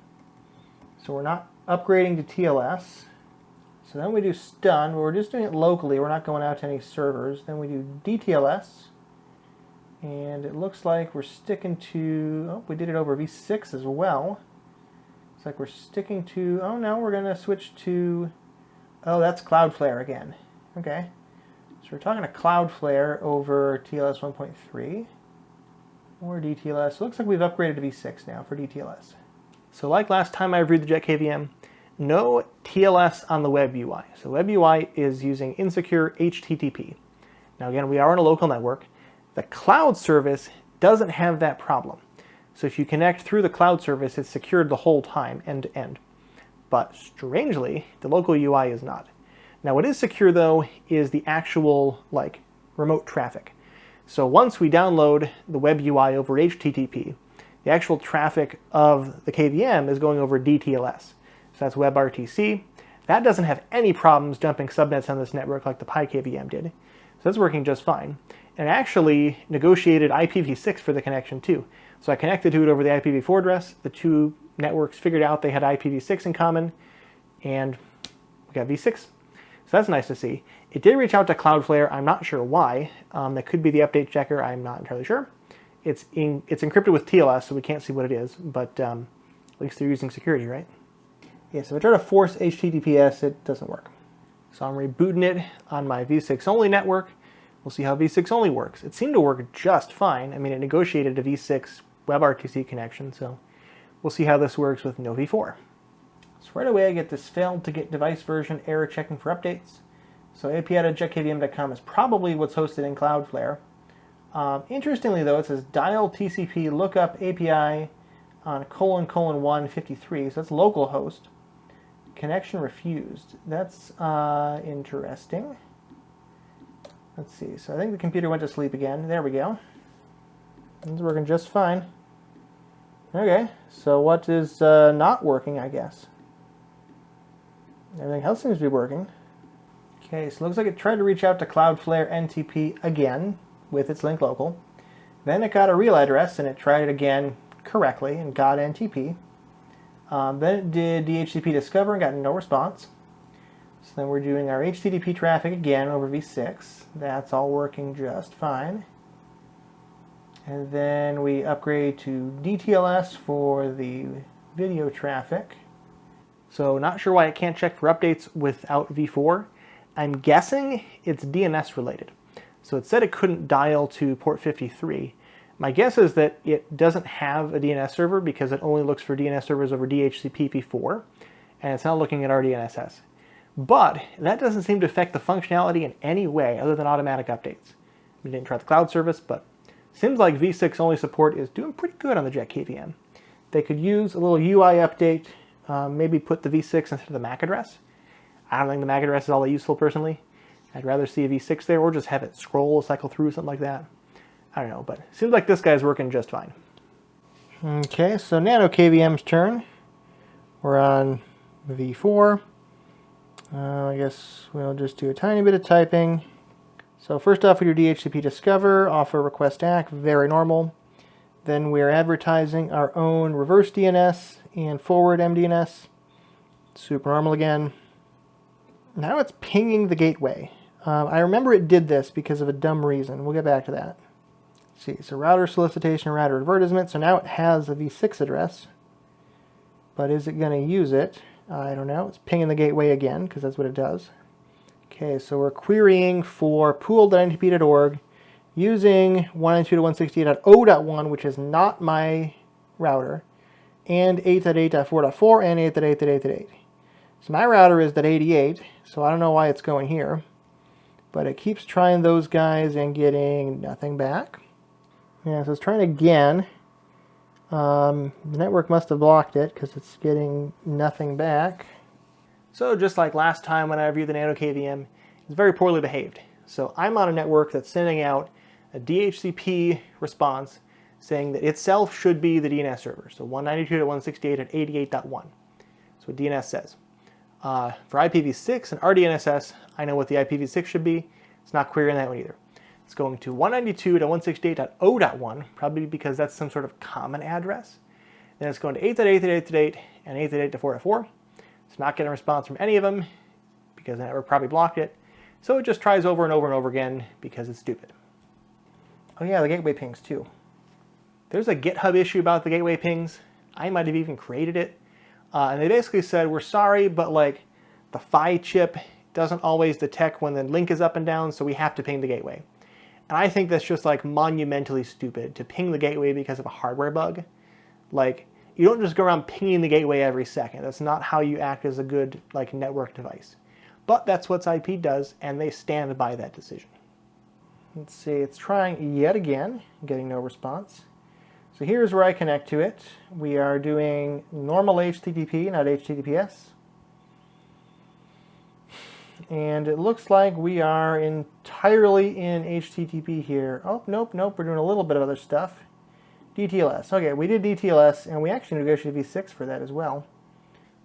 So we're not upgrading to TLS. So then we do stun, but we're just doing it locally. We're not going out to any servers. Then we do DTLS. And it looks like we're sticking to, oh, we did it over v6 as well. It's like we're sticking to, oh no, we're going to switch to, oh, that's Cloudflare again. Okay. So we're talking to Cloudflare over TLS 1.3 or DTLS. It looks like we've upgraded to v6 now for DTLS. So like last time I reviewed the JetKVM, no TLS on the web UI. So web UI is using insecure HTTP. Now again, we are on a local network. The cloud service doesn't have that problem. So if you connect through the cloud service, it's secured the whole time, end to end. But strangely, the local UI is not. Now what is secure though is the actual remote traffic. So once we download the web UI over HTTP, the actual traffic of the KVM is going over DTLS. So that's WebRTC. That doesn't have any problems jumping subnets on this network like the PiKVM did. So that's working just fine. And actually negotiated IPv6 for the connection too. So I connected to it over the IPv4 address. The two networks figured out they had IPv6 in common, and we got v6. So that's nice to see. It did reach out to Cloudflare. I'm not sure why. That could be the update checker. I'm not entirely sure. It's encrypted with TLS, so we can't see what it is, but at least they're using security, right? Yeah, so if I try to force HTTPS, it doesn't work. So I'm rebooting it on my v6 only network. We'll see how v6 only works. It seemed to work just fine. I mean, it negotiated a v6 WebRTC connection, so we'll see how this works with no v4. So right away I get this failed to get device version error checking for updates. So api.jetkvm.com is probably what's hosted in Cloudflare. Interestingly though, it says dial TCP lookup API on ::153, so that's localhost. Connection refused. That's interesting. Let's see, so I think the computer went to sleep again. There we go. It's working just fine. Okay, so what is not working, I guess? Everything else seems to be working. Okay, so it looks like it tried to reach out to Cloudflare NTP again with its link local. Then it got a real address and it tried it again correctly and got NTP. Then it did DHCP discover and got no response. So then we're doing our HTTP traffic again over v6. That's all working just fine. And then we upgrade to DTLS for the video traffic. So not sure why it can't check for updates without v4. I'm guessing it's DNS related. So it said it couldn't dial to port 53. My guess is that it doesn't have a DNS server because it only looks for DNS servers over DHCP v4, and it's not looking at RDNSS. But that doesn't seem to affect the functionality in any way other than automatic updates. We didn't try the cloud service, but seems like v6 only support is doing pretty good on the JetKVM. They could use a little UI update, maybe put the v6 instead of the MAC address. I don't think the MAC address is all that useful personally. I'd rather see a v6 there, or just have it scroll, cycle through, something like that. I don't know, but it seems like this guy's working just fine. Okay, so NanoKVM's turn. We're on v4. I guess we'll just do a tiny bit of typing. So first off, we do DHCP discover, offer request ACK, very normal. Then we're advertising our own reverse DNS and forward MDNS. Super normal again. Now it's pinging the gateway. I remember it did this because of a dumb reason. We'll get back to that. Let's see, so router solicitation, router advertisement. So now it has a v6 address. But is it going to use it? I don't know. It's pinging the gateway again because that's what it does. Okay, so we're querying for pool.ntp.org using 192.168.0.1, which is not my router, and 8.8.4.4 and 8.8.8.8. So my router is .88, so I don't know why it's going here, but it keeps trying those guys and getting nothing back. Yeah, so it's trying again. The network must have blocked it because it's getting nothing back. So just like last time when I reviewed the NanoKVM, it's very poorly behaved. So I'm on a network that's sending out a DHCP response saying that itself should be the DNS server. So 192.168.88.1. That's what DNS says. For IPv6 and RDNSS, I know what the IPv6 should be. It's not querying that one either. It's going to 192.168.0.1, probably because that's some sort of common address. Then it's going to 8.8.8.8 and 8.8.4.4. It's not getting a response from any of them because the network probably blocked it. So it just tries over and over and over again because it's stupid. Oh yeah, the gateway pings too. There's a GitHub issue about the gateway pings. I might have even created it. And they basically said, we're sorry, but like the PHY chip doesn't always detect when the link is up and down, so we have to ping the gateway. And I think that's just like monumentally stupid to ping the gateway because of a hardware bug. Like, you don't just go around pinging the gateway every second. That's not how you act as a good like network device. But that's what IP does, and they stand by that decision. Let's see, it's trying yet again, getting no response. So here's where I connect to it. We are doing normal HTTP, not HTTPS. And it looks like we are entirely in HTTP here. Oh, nope, we're doing a little bit of other stuff. DTLS. Okay, we did DTLS, and we actually negotiated v6 for that as well.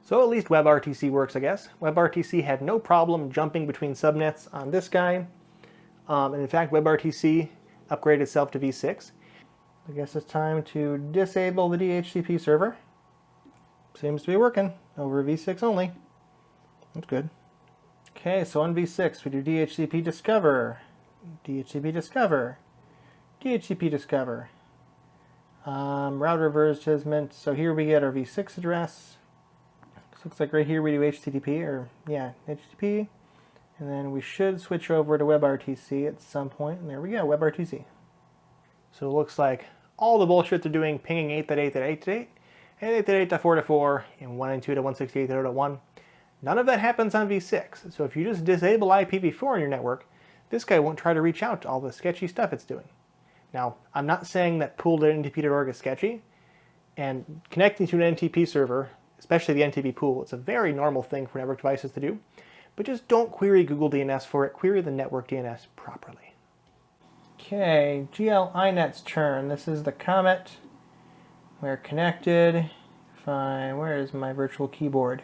So at least WebRTC works, I guess. WebRTC had no problem jumping between subnets on this guy. And in fact, WebRTC upgraded itself to v6. I guess it's time to disable the DHCP server. Seems to be working over v6 only. That's good. Okay, so on v6 we do DHCP discover, DHCP discover, DHCP discover. Router advertisement. So here we get our v6 address. Looks like right here we do HTTP, or yeah, HTTP. And then we should switch over to WebRTC at some point. And there we go, WebRTC. So it looks like all the bullshit they're doing, pinging 8.8.8.8 and 8.8.4.4 and 192.168.0.1. None of that happens on v6. So if you just disable IPv4 on your network, this guy won't try to reach out to all the sketchy stuff it's doing. Now, I'm not saying that pool.ntp.org is sketchy, and connecting to an NTP server, especially the NTP pool, it's a very normal thing for network devices to do, but just don't query Google DNS for it, query the network DNS properly. Okay, GL inet's turn. This is the Comet. We're connected. Fine. Where is my virtual keyboard?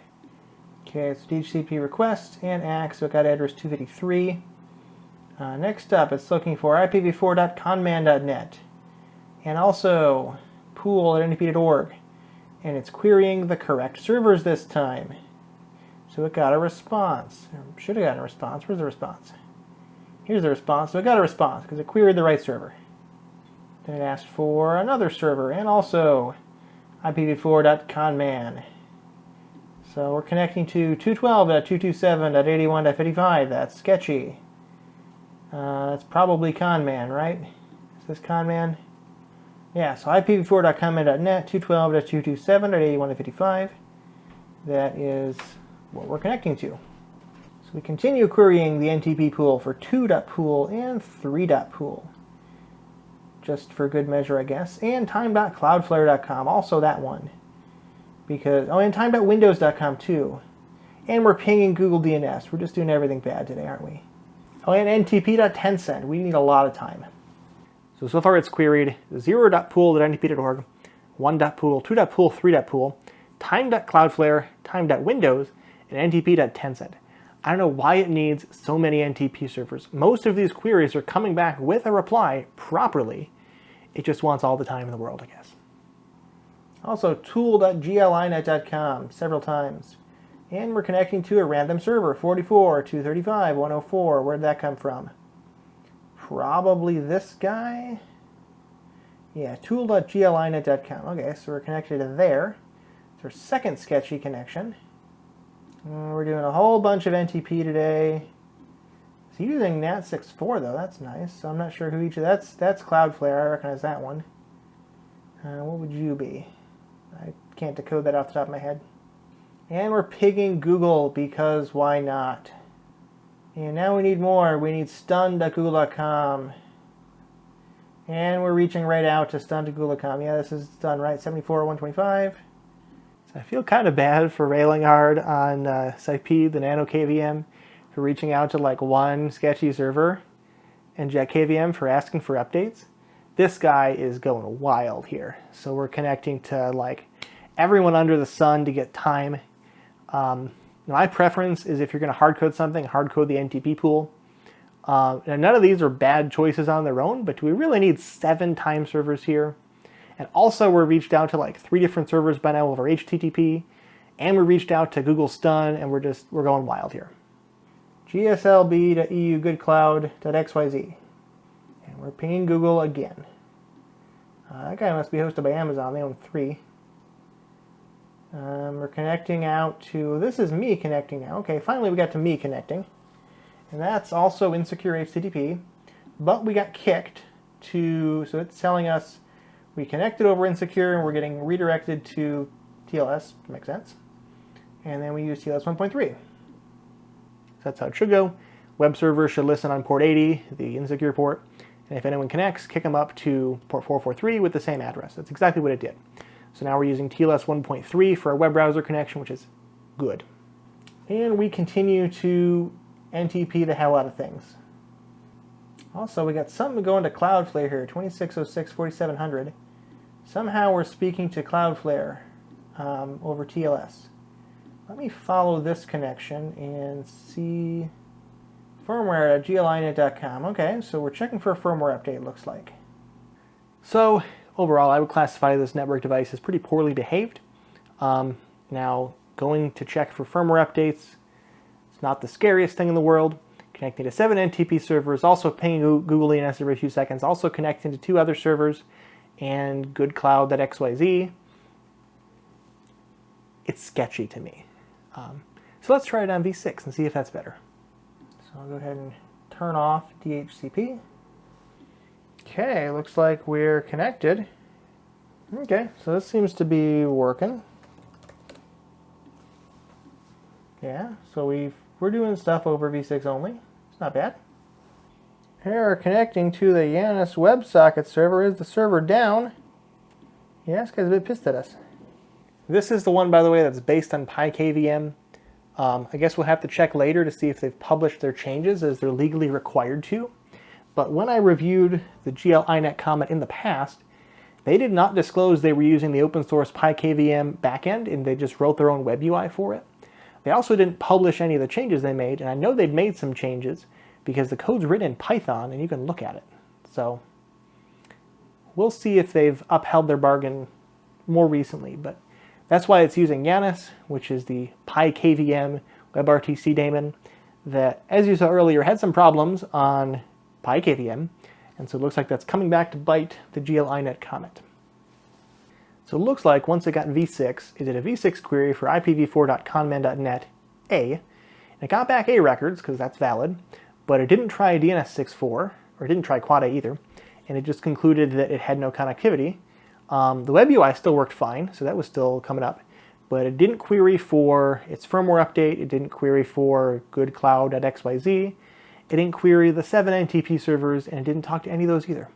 Okay, it's DHCP request and ACK, so it got address 253. Next up, it's looking for ipv4.conman.net and also pool@ntp.org. And it's querying the correct servers this time. So it got a response. Should have gotten a response. Where's the response? Here's the response. So it got a response because it queried the right server. Then it asked for another server and also ipv4.conman. So we're connecting to 212.227.81.55. That's sketchy. That's probably conman, right? Is this conman? Yeah, so ipv4.conman.net, 212.227.81.55. That is what we're connecting to. So we continue querying the NTP pool for 2.pool and 3.pool. Just for good measure, I guess. And time.cloudflare.com, also that one. Because, oh, and time.windows.com too. And we're pinging Google DNS. We're just doing everything bad today, aren't we? Oh, and ntp.tencent. We need a lot of time. So far it's queried 0.pool.ntp.org, 1.pool, 2.pool, 3.pool, time.cloudflare, time.windows, and ntp.tencent. I don't know why it needs so many NTP servers. Most of these queries are coming back with a reply properly. It just wants all the time in the world, I guess. Also, tool.glinet.com several times. And we're connecting to a random server, 44, 235, 104. Where'd that come from? Probably this guy? Yeah, tool.glinet.com. Okay, so we're connected to there. It's our second sketchy connection. We're doing a whole bunch of NTP today. It's using NAT64 though, that's nice. So I'm not sure who each of that's Cloudflare, I recognize that one. What would you be? I can't decode that off the top of my head. And we're pigging Google because why not? And now we need more. We need stun.google.com. And we're reaching right out to stun.google.com. Yeah, this is done right, 74, 125. So I feel kind of bad for railing hard on IP, the NanoKVM, for reaching out to like one sketchy server, and JetKVM for asking for updates. This guy is going wild here. So we're connecting to like everyone under the sun to get time. My preference is if you're going to hardcode something, hardcode the NTP pool. Now none of these are bad choices on their own, but do we really need 7 time servers here? And also we're reached out to like 3 different servers by now over HTTP, and we reached out to Google Stun, and we're going wild here. gslb.eu goodcloud.xyz. And we're pinging Google again. That guy must be hosted by Amazon, they own 3. We're connecting out to, this is me connecting now. Okay, finally we got to me connecting. And that's also insecure HTTP, but we got kicked to, so it's telling us we connected over insecure and we're getting redirected to TLS, makes sense. And then we use TLS 1.3. So that's how it should go. Web server should listen on port 80, the insecure port, and if anyone connects, kick them up to port 443 with the same address. That's exactly what it did. So now we're using TLS 1.3 for our web browser connection, which is good. And we continue to NTP the hell out of things. Also, we got something going to Cloudflare here, 2606 4700. Somehow we're speaking to Cloudflare over TLS. Let me follow this connection and see firmware.glinet.com. Okay, so we're checking for a firmware update, looks like. So overall, I would classify this network device as pretty poorly behaved. Now, going to check for firmware updates, it's not the scariest thing in the world. Connecting to 7 NTP servers, also pinging Google DNS every few seconds, also connecting to 2 other servers, and goodcloud.xyz. It's sketchy to me. So let's try it on v6 and see if that's better. So I'll go ahead and turn off DHCP. Okay, looks like we're connected. Okay, so this seems to be working. Yeah, so we're doing stuff over v6 only. It's not bad. Here we're connecting to the Yanis WebSocket server. Is the server down? Yeah, this guy's a bit pissed at us. This is the one, by the way, that's based on PiKVM. I guess we'll have to check later to see if they've published their changes as they're legally required to. But when I reviewed the GL iNet Comet in the past, they did not disclose they were using the open source PiKVM backend, and they just wrote their own web UI for it. They also didn't publish any of the changes they made, and I know they'd made some changes because the code's written in Python and you can look at it. So we'll see if they've upheld their bargain more recently, but that's why it's using Janus, which is the PiKVM WebRTC daemon that, as you saw earlier, had some problems on PiKVM, and so it looks like that's coming back to bite the GL iNet Comet. So it looks like once it got v6, it did a v6 query for ipv4.conman.net A, and it got back A records, because that's valid, but it didn't try DNS 6.4, or it didn't try Quad A either, and it just concluded that it had no connectivity. The web UI still worked fine, so that was still coming up, but it didn't query for its firmware update, it didn't query for goodcloud.xyz, it didn't query the 7 NTP servers, and it didn't talk to any of those either.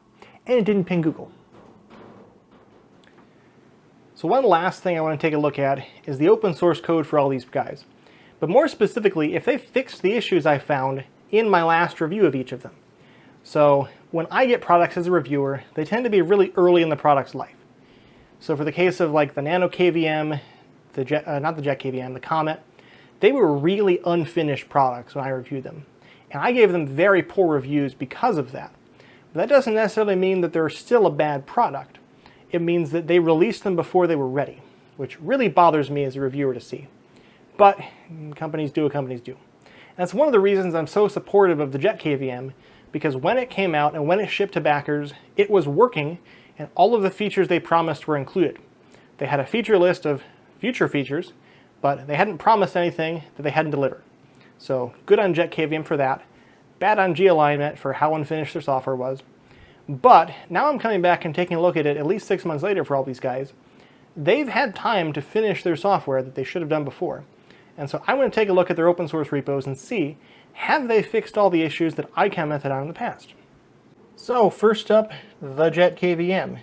And it didn't ping Google. So one last thing I want to take a look at is the open source code for all these guys. But more specifically, if they fixed the issues I found in my last review of each of them. So when I get products as a reviewer, they tend to be really early in the product's life. So for the case of like the NanoKVM, not the JetKVM, the Comet, they were really unfinished products when I reviewed them. And I gave them very poor reviews because of that. But that doesn't necessarily mean that they're still a bad product. It means that they released them before they were ready, which really bothers me as a reviewer to see. But companies do what companies do. And that's one of the reasons I'm so supportive of the JetKVM, because when it came out and when it shipped to backers, it was working and all of the features they promised were included. They had a feature list of future features, but they hadn't promised anything that they hadn't delivered. So good on JetKVM for that, bad on GL for how unfinished their software was. But now I'm coming back and taking a look at it at least 6 months later for all these guys. They've had time to finish their software that they should have done before. And so I'm going to take a look at their open source repos and see, have they fixed all the issues that I commented on in the past? So first up, the JetKVM.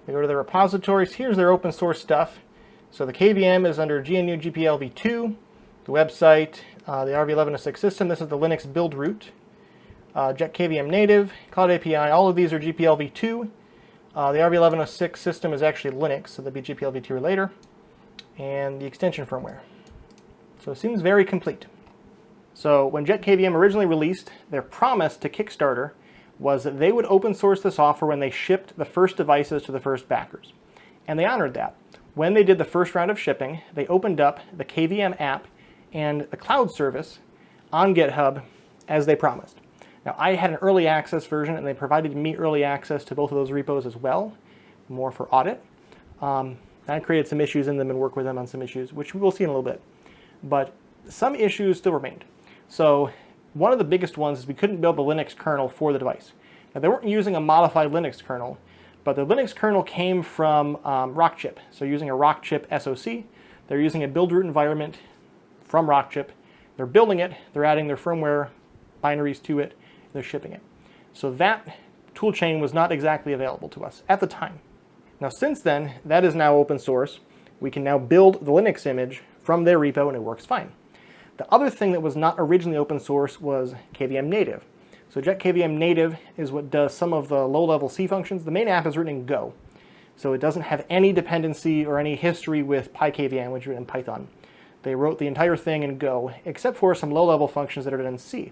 We go to the repositories. Here's their open source stuff. So the KVM is under GNU GPL v2. The website, the RV1106 system. This is the Linux build root. JetKVM native, Cloud API, all of these are GPL v2. The RV1106 system is actually Linux, so they'll be GPL v2 or later. And the extension firmware. So it seems very complete. So when JetKVM originally released, their promise to Kickstarter was that they would open source the software when they shipped the first devices to the first backers. And they honored that. When they did the first round of shipping, they opened up the KVM app and the cloud service on GitHub as they promised. Now, I had an early access version, and they provided me early access to both of those repos as well, more for audit. I created some issues in them and worked with them on some issues, which we will see in a little bit. But some issues still remained. So one of the biggest ones is we couldn't build the Linux kernel for the device. Now, they weren't using a modified Linux kernel, but the Linux kernel came from Rockchip. So using a Rockchip SoC, they're using a build root environment from Rockchip. They're building it, they're adding their firmware binaries to it, they're shipping it. So that toolchain was not exactly available to us at the time. Now since then, that is now open source. We can now build the Linux image from their repo and it works fine. The other thing that was not originally open source was KVM native. So JetKVM native is what does some of the low-level C functions. The main app is written in Go. So it doesn't have any dependency or any history with PiKVM, which is written in Python. They wrote the entire thing in Go, except for some low-level functions that are done in C.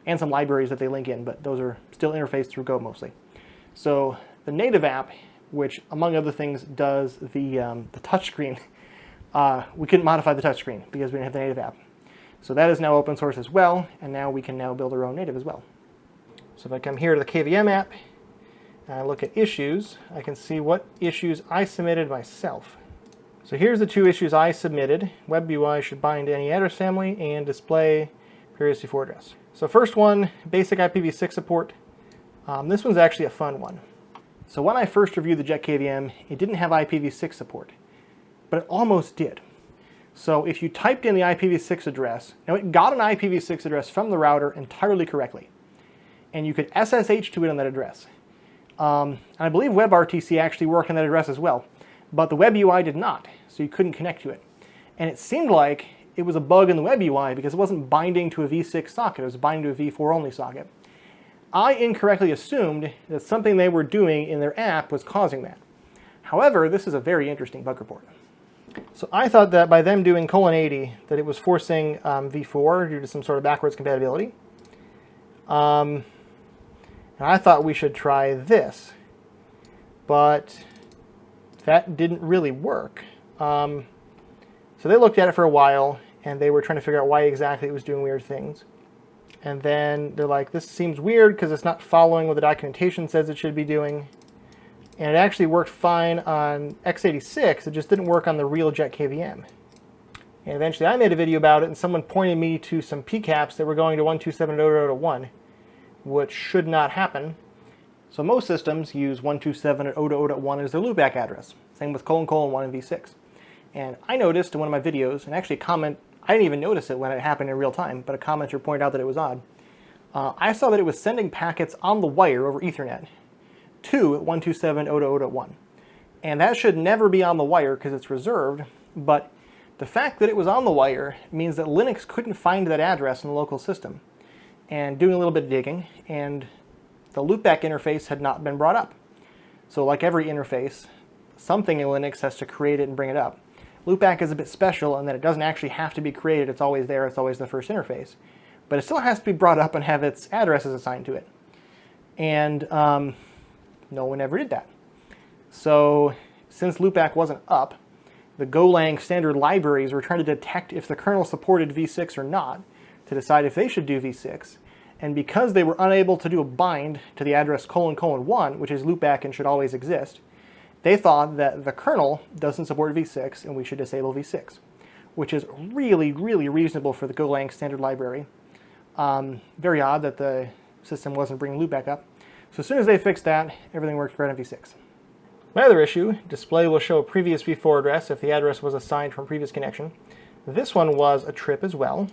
And some libraries that they link in, but those are still interfaced through Go mostly. So the native app, which among other things does the touchscreen, we couldn't modify the touchscreen because we didn't have the native app. So that is now open source as well, and now we can now build our own native as well. So if I come here to the KVM app, and I look at issues, I can see what issues I submitted myself. So here's the 2 issues I submitted. Web UI should bind to any address family and display PRS4 address. So first one, basic IPv6 support. This one's actually a fun one. So when I first reviewed the JetKVM, it didn't have IPv6 support, but it almost did. So if you typed in the IPv6 address, now it got an IPv6 address from the router entirely correctly, and you could SSH to it on that address. And I believe WebRTC actually worked on that address as well, but the web UI did not, so you couldn't connect to it. And it seemed like it was a bug in the web UI because it wasn't binding to a v6 socket, it was binding to a v4 only socket. I incorrectly assumed that something they were doing in their app was causing that. However, this is a very interesting bug report. So I thought that by them doing :80 that it was forcing v4 due to some sort of backwards compatibility. And I thought we should try this, but that didn't really work. So they looked at it for a while, and they were trying to figure out why exactly it was doing weird things. And then they're like, this seems weird because it's not following what the documentation says it should be doing. And it actually worked fine on x86, it just didn't work on the real JetKVM. And eventually I made a video about it, and someone pointed me to some PCAPs that were going to 127.0.0.1, which should not happen. So most systems use 127.0.0.1 as their loopback address. Same with : :1 and v6. And I noticed in one of my videos, and actually a comment, I didn't even notice it when it happened in real time, but a commenter pointed out that it was odd. I saw that it was sending packets on the wire over Ethernet to 127.0.0.1. And that should never be on the wire because it's reserved, but the fact that it was on the wire means that Linux couldn't find that address in the local system. And doing a little bit of digging, and the loopback interface had not been brought up. So like every interface, something in Linux has to create it and bring it up. Loopback is a bit special in that it doesn't actually have to be created, it's always there, it's always the first interface. But it still has to be brought up and have its addresses assigned to it. And no one ever did that. So since loopback wasn't up, the Golang standard libraries were trying to detect if the kernel supported v6 or not to decide if they should do v6. And because they were unable to do a bind to the address : :1, which is loopback and should always exist, they thought that the kernel doesn't support v6 and we should disable v6, which is really, really reasonable for the Golang standard library. Very odd that the system wasn't bringing loopback up. So as soon as they fixed that, everything worked right on v6. My other issue, display will show a previous v4 address if the address was assigned from a previous connection. This one was a trip as well.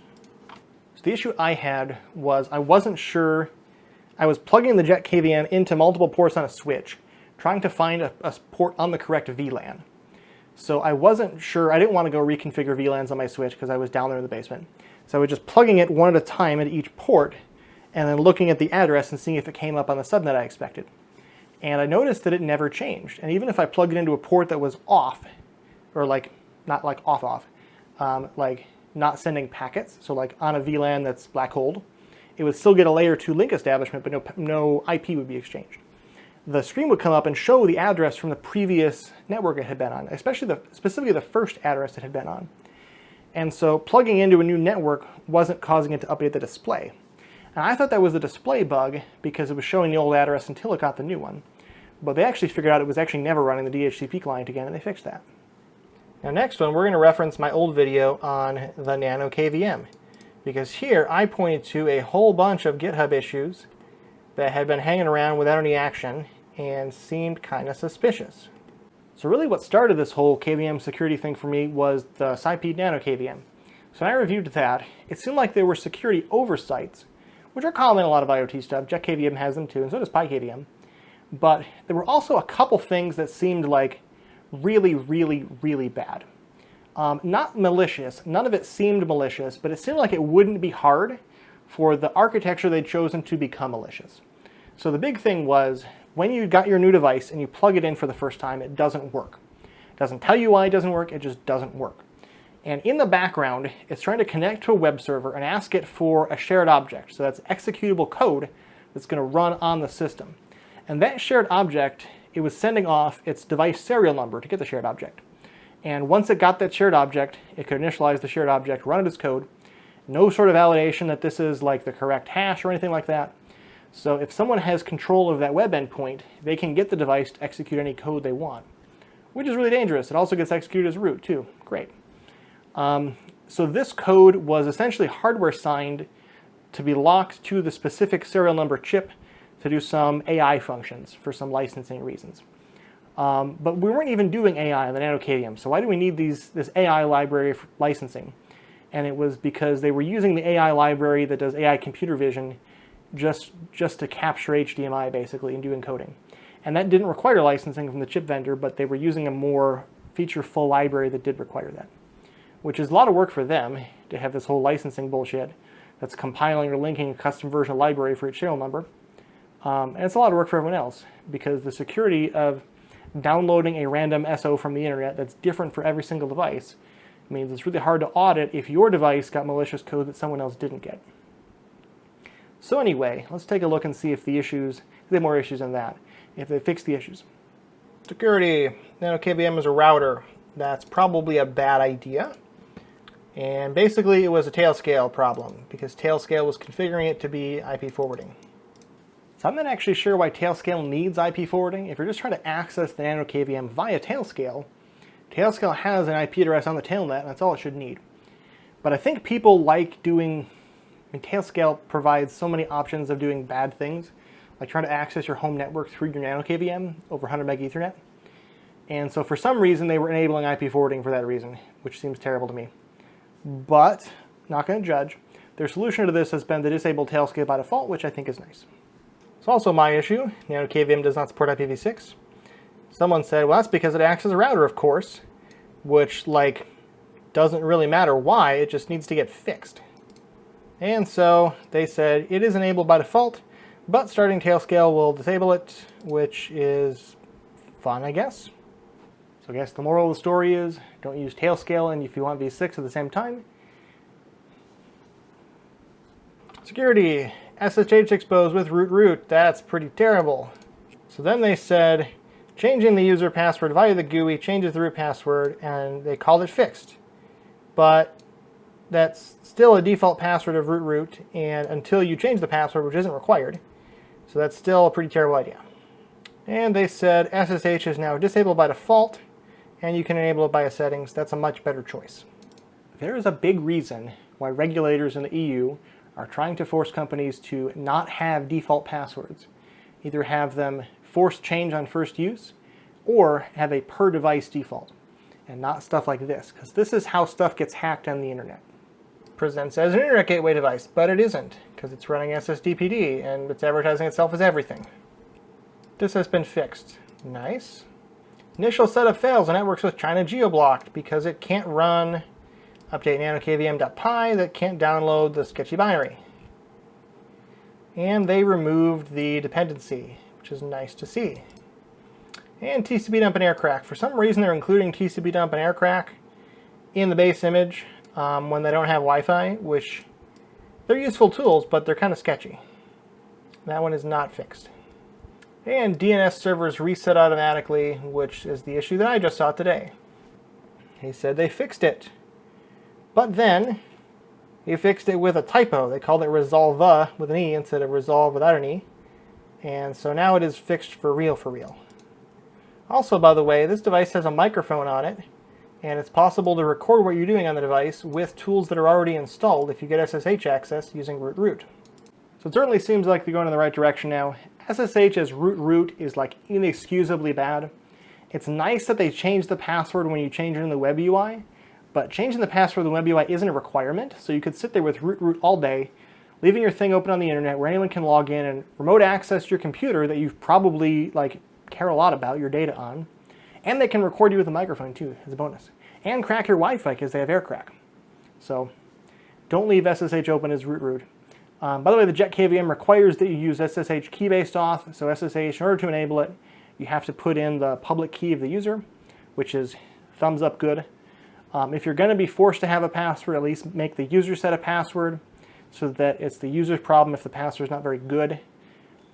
So the issue I had was I wasn't sure. I was plugging the JetKVM into multiple ports on a switch, trying to find a port on the correct VLAN. So I wasn't sure, I didn't want to go reconfigure VLANs on my switch because I was down there in the basement. So I was just plugging it one at a time at each port, and then looking at the address and seeing if it came up on the subnet I expected. And I noticed that it never changed. And even if I plugged it into a port that was off, or like, not like off, like not sending packets, so like on a VLAN that's black holed, it would still get a layer 2 link establishment, but no IP would be exchanged. The screen would come up and show the address from the previous network it had been on, specifically the first address it had been on. And so plugging into a new network wasn't causing it to update the display. And I thought that was a display bug because it was showing the old address until it got the new one. But they actually figured out it was actually never running the DHCP client again, and they fixed that. Now next one, we're going to reference my old video on the NanoKVM, because here I pointed to a whole bunch of GitHub issues that had been hanging around without any action and seemed kind of suspicious. So really what started this whole KVM security thing for me was the IP NanoKVM. So when I reviewed that, it seemed like there were security oversights, which are common in a lot of IoT stuff. JetKVM has them too, and so does PiKVM. But there were also a couple things that seemed like really, really, really bad. Not malicious. None of it seemed malicious, but it seemed like it wouldn't be hard for the architecture they'd chosen to become malicious. So the big thing was, when you got your new device and you plug it in for the first time, it doesn't work. It doesn't tell you why it doesn't work, it just doesn't work. And in the background, it's trying to connect to a web server and ask it for a shared object. So that's executable code that's going to run on the system. And that shared object, it was sending off its device serial number to get the shared object. And once it got that shared object, it could initialize the shared object, run it as code. No sort of validation that this is like the correct hash or anything like that. So if someone has control of that web endpoint, they can get the device to execute any code they want, which is really dangerous. It also gets executed as root too. Great. So this code was essentially hardware signed to be locked to the specific serial number chip to do some AI functions for some licensing reasons. But we weren't even doing AI on the NanoKVM, so why do we need this AI library for licensing? And it was because they were using the AI library that does AI computer vision just to capture HDMI basically and do encoding. And that didn't require licensing from the chip vendor, but they were using a more feature-full library that did require that, which is a lot of work for them to have this whole licensing bullshit that's compiling or linking a custom version of library for each serial number. And it's a lot of work for everyone else because the security of downloading a random SO from the internet that's different for every single device means it's really hard to audit if your device got malicious code that someone else didn't get. So anyway, let's take a look and see if the issues, if they have more issues than that, if they fix the issues. Security. NanoKVM is a router. That's probably a bad idea. And basically it was a tailscale problem because tailscale was configuring it to be IP forwarding. So I'm not actually sure why tailscale needs IP forwarding. If you're just trying to access the NanoKVM via tailscale, tailscale has an IP address on the tailnet, and that's all it should need. But I think people like doing, tailscale provides so many options of doing bad things, like trying to access your home network through your NanoKVM over 100 meg Ethernet. And so for some reason they were enabling IP forwarding for that reason, which seems terrible to me. But, not going to judge. Their solution to this has been to disable tailscale by default, which I think is nice. It's also my issue. NanoKVM does not support IPv6. Someone said, well, that's because it acts as a router, of course, which, like, doesn't really matter why, it just needs to get fixed. And so they said it is enabled by default, but starting tailscale will disable it, which is fun, I guess. So I guess the moral of the story is don't use tailscale and if you want v6 at the same time. Security. SSH exposed with root. That's pretty terrible. So then they said changing the user password via the GUI changes the root password, and they called it fixed. But that's still a default password of root, and until you change the password, which isn't required. So that's still a pretty terrible idea. And they said SSH is now disabled by default, and you can enable it by settings. That's a much better choice. There is a big reason why regulators in the EU are trying to force companies to not have default passwords. Either have them forced change on first use, or have a per device default, and not stuff like this, because this is how stuff gets hacked on the internet. Presents as an internet gateway device, but it isn't, because it's running SSDPD, and it's advertising itself as everything. This has been fixed. Nice. Initial setup fails and networks with China geo-blocked because it can't run update nanokvm.py that can't download the sketchy binary. And they removed the dependency, which is nice to see. And TCP dump and air crack. For some reason they're including TCP dump and air crack in the base image when they don't have Wi-Fi, which they're useful tools, but they're kind of sketchy. That one is not fixed. And DNS servers reset automatically, which is the issue that I just saw today. He said they fixed it. But then, he fixed it with a typo. They called it resolve with an E instead of resolve without an E. And so now it is fixed for real for real. Also, by the way, this device has a microphone on it, and it's possible to record what you're doing on the device with tools that are already installed if you get SSH access using root. So it certainly seems like they're going in the right direction now. SSH as root is like inexcusably bad. It's nice that they changed the password when you change it in the web UI, but changing the password in the web UI isn't a requirement, so you could sit there with root all day, leaving your thing open on the internet where anyone can log in and remote access your computer that you've probably care a lot about your data on, and they can record you with a microphone too as a bonus, and crack your Wi-Fi because they have air crack. So don't leave SSH open as root. By the way, the JetKVM requires that you use SSH key-based auth, so SSH, in order to enable it, you have to put in the public key of the user, which is thumbs up good. If you're going to be forced to have a password, at least make the user set a password so that it's the user's problem if the password is not very good.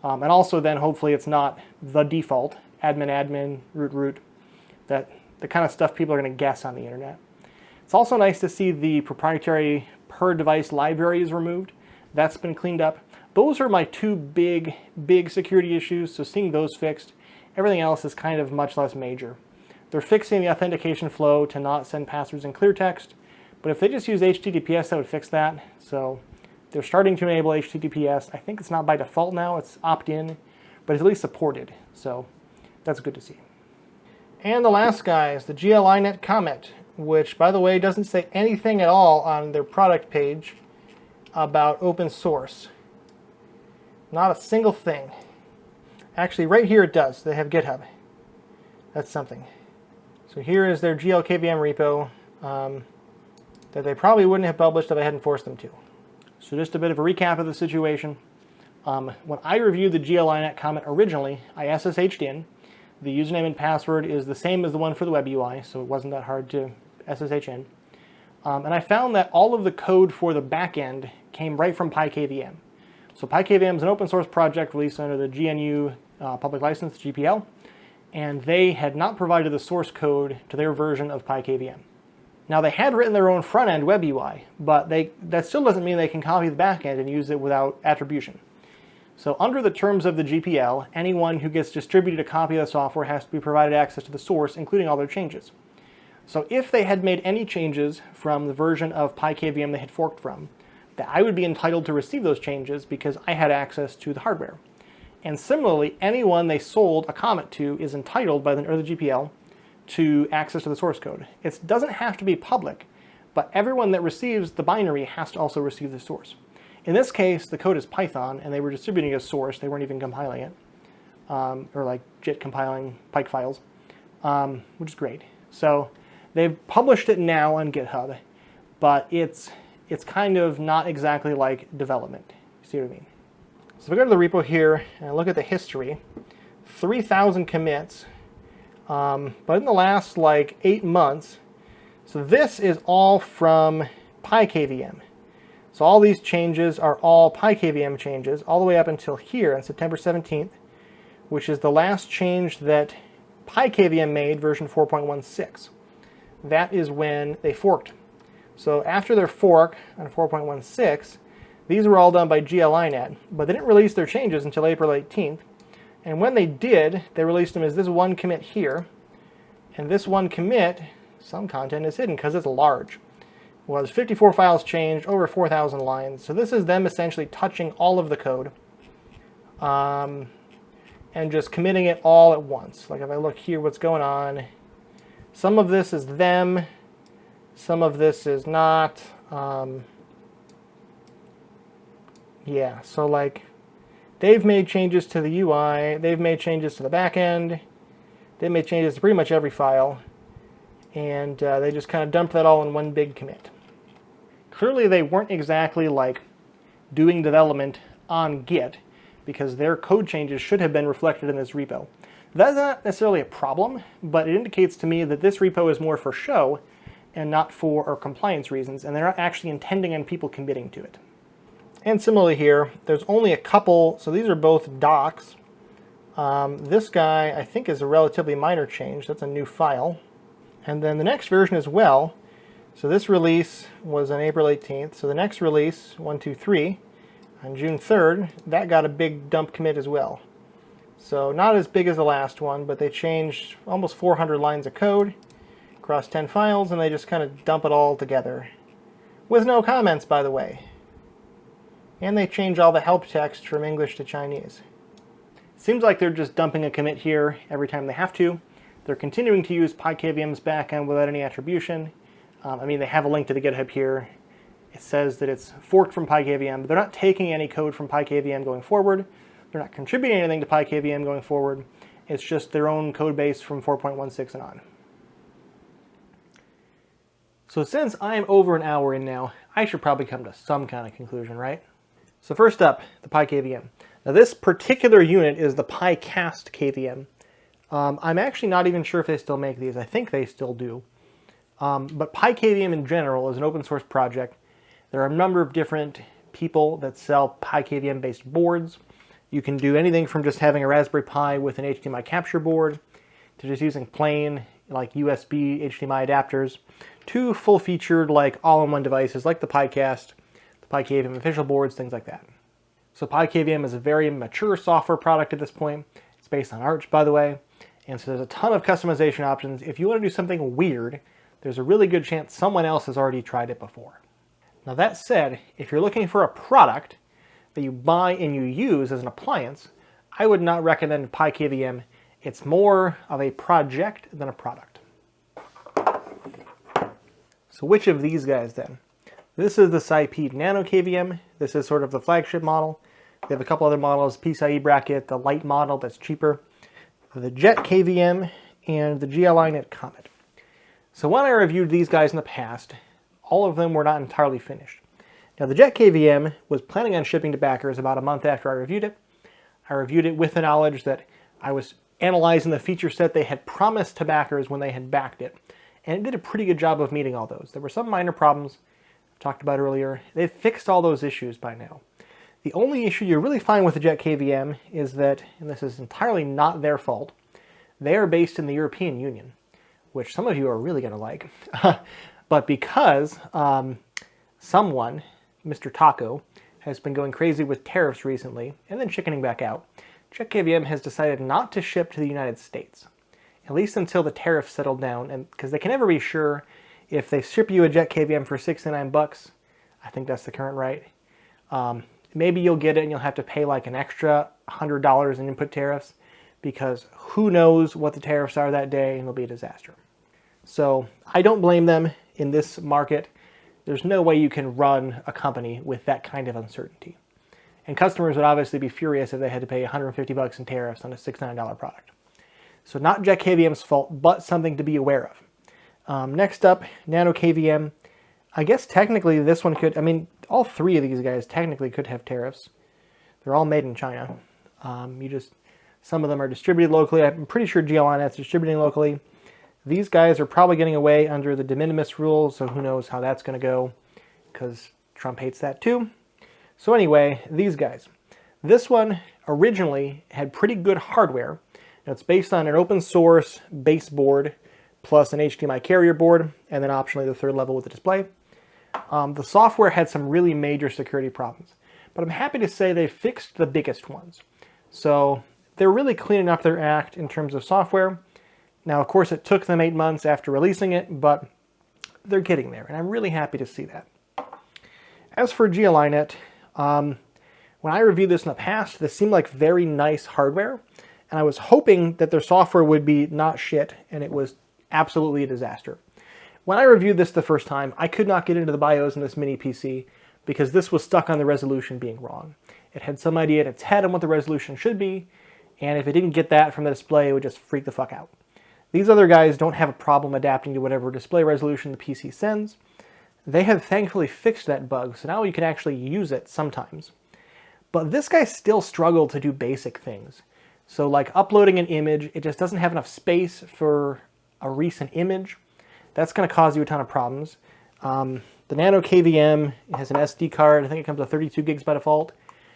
And also then hopefully it's not the default, admin, root, that the kind of stuff people are going to guess on the internet. It's also nice to see the proprietary per device library is removed. That's been cleaned up. Those are my two big security issues, so seeing those fixed, everything else is kind of much less major. They're fixing the authentication flow to not send passwords in clear text, but if they just use HTTPS, that would fix that. So they're starting to enable HTTPS. I think it's not by default now, it's opt-in, but it's at least supported, so that's good to see. And the last guy is the GLINet Comet, which, by the way, doesn't say anything at all on their product page about open source. Not a single thing. Actually, right here it does. They have GitHub. That's something. So here is their JetKVM repo that they probably wouldn't have published if I hadn't forced them to. So just a bit of a recap of the situation. When I reviewed the GLINet Comet originally, I SSH'd in. The username and password is the same as the one for the web UI, so it wasn't that hard to SSH in. And I found that all of the code for the backend came right from PiKVM. So PiKVM is an open source project released under the GNU public license, GPL, and they had not provided the source code to their version of PiKVM. Now they had written their own front-end web UI, but that still doesn't mean they can copy the backend and use it without attribution. So under the terms of the GPL, anyone who gets distributed a copy of the software has to be provided access to the source, including all their changes. So if they had made any changes from the version of PiKVM they had forked from, that I would be entitled to receive those changes because I had access to the hardware. And similarly, anyone they sold a Comet to is entitled by the GPL to access to the source code. It doesn't have to be public, but everyone that receives the binary has to also receive the source. In this case, the code is Python, and they were distributing a source. They weren't even compiling it, or like JIT compiling Pike files, which is great. So they've published it now on GitHub, but it's kind of not exactly like development. You see what I mean? So if we go to the repo here and look at the history, 3,000 commits, but in the last like 8 months, so this is all from PiKVM. So all these changes are all PiKVM changes, all the way up until here on September 17th, which is the last change that PiKVM made, version 4.16. That is when they forked. So after their fork on 4.16, these were all done by GLINet, but they didn't release their changes until April 18th. And when they did, they released them as this one commit here. And this one commit, some content is hidden because it's large. Was 54 files changed, over 4,000 lines. So this is them essentially touching all of the code and just committing it all at once. Like if I look here, what's going on, some of this is them, some of this is not. Yeah, so like they've made changes to the UI, they've made changes to the backend, they've made changes to pretty much every file, and they just kind of dumped that all in one big commit. Clearly they weren't exactly like doing development on Git, because their code changes should have been reflected in this repo. That's not necessarily a problem, but it indicates to me that this repo is more for show and not for compliance reasons, and they're not actually intending on people committing to it. And similarly here, there's only a couple, so these are both docs. This guy, I think, is a relatively minor change. That's a new file. And then the next version as well. So this release was on April 18th. So the next release, 123, on June 3rd, that got a big dump commit as well. So not as big as the last one, but they changed almost 400 lines of code across 10 files, and they just kind of dump it all together. With no comments, by the way. And they change all the help text from English to Chinese. Seems like they're just dumping a commit here every time they have to. They're continuing to use PiKVM's backend without any attribution. I mean, they have a link to the GitHub here. It says that it's forked from PiKVM, but they're not taking any code from PiKVM going forward. They're not contributing anything to PiKVM going forward. It's just their own code base from 4.16 and on. So since I'm over an hour in now, I should probably come to some kind of conclusion, right? So first up, the PiKVM. Now this particular unit is the PiKVM. I'm actually not even sure if they still make these. I think they still do. But PiKVM in general is an open source project. There are a number of different people that sell PiKVM based boards. You can do anything from just having a Raspberry Pi with an HDMI capture board to just using plain like USB HDMI adapters to full-featured like all-in-one devices like the PiCast, the PiKVM official boards, things like that. So PiKVM is a very mature software product at this point. It's based on Arch, by the way, and so there's a ton of customization options. If you want to do something weird, there's a really good chance someone else has already tried it before. Now that said, if you're looking for a product that you buy and you use as an appliance, I would not recommend PiKVM. It's more of a project than a product. So which of these guys then? This is the IP NanoKVM. This is sort of the flagship model. They have a couple other models, PCIe bracket, the light model that's cheaper, the JetKVM, and the GLINet Comet. So when I reviewed these guys in the past, all of them were not entirely finished. Now the JetKVM was planning on shipping to backers about a month after I reviewed it. I reviewed it with the knowledge that I was analyzing the feature set they had promised to backers when they had backed it. And it did a pretty good job of meeting all those. There were some minor problems I talked about earlier. They've fixed all those issues by now. The only issue you really find with the JetKVM is that, and this is entirely not their fault, they are based in the European Union, which some of you are really going to like. But because someone, Mr. Taco, has been going crazy with tariffs recently, and then chickening back out, JetKVM has decided not to ship to the United States, at least until the tariffs settle down, and because they can never be sure if they ship you a JetKVM for $69, I think that's the current rate, maybe you'll get it and you'll have to pay like an extra $100 in input tariffs, because who knows what the tariffs are that day, and it'll be a disaster. So I don't blame them in this market. There's no way you can run a company with that kind of uncertainty. And customers would obviously be furious if they had to pay $150 in tariffs on a $69 product. So not JetKVM's fault, but something to be aware of. Next up, NanoKVM. I guess technically this one could, I mean, all three of these guys technically could have tariffs. They're all made in China. Some of them are distributed locally. I'm pretty sure GLINet's distributing locally. These guys are probably getting away under the de minimis rule, so who knows how that's going to go, because Trump hates that too. So anyway, these guys. This one originally had pretty good hardware. Now it's based on an open source base board plus an HDMI carrier board, and then optionally the third level with the display. The software had some really major security problems, but I'm happy to say they fixed the biggest ones. So they're really cleaning up their act in terms of software. Now, of course, it took them 8 months after releasing it, but they're getting there, and I'm really happy to see that. As for GLINet, when I reviewed this in the past, this seemed like very nice hardware, and I was hoping that their software would be not shit, and it was absolutely a disaster. When I reviewed this the first time, I could not get into the BIOS in this mini PC because this was stuck on the resolution being wrong. It had some idea in its head on what the resolution should be, and if it didn't get that from the display, it would just freak the fuck out. These other guys don't have a problem adapting to whatever display resolution the PC sends. They have thankfully fixed that bug, so now you can actually use it sometimes. But this guy still struggled to do basic things. So like uploading an image, it just doesn't have enough space for a recent image. That's going to cause you a ton of problems. The NanoKVM has an SD card. I think it comes with 32 gigs by default.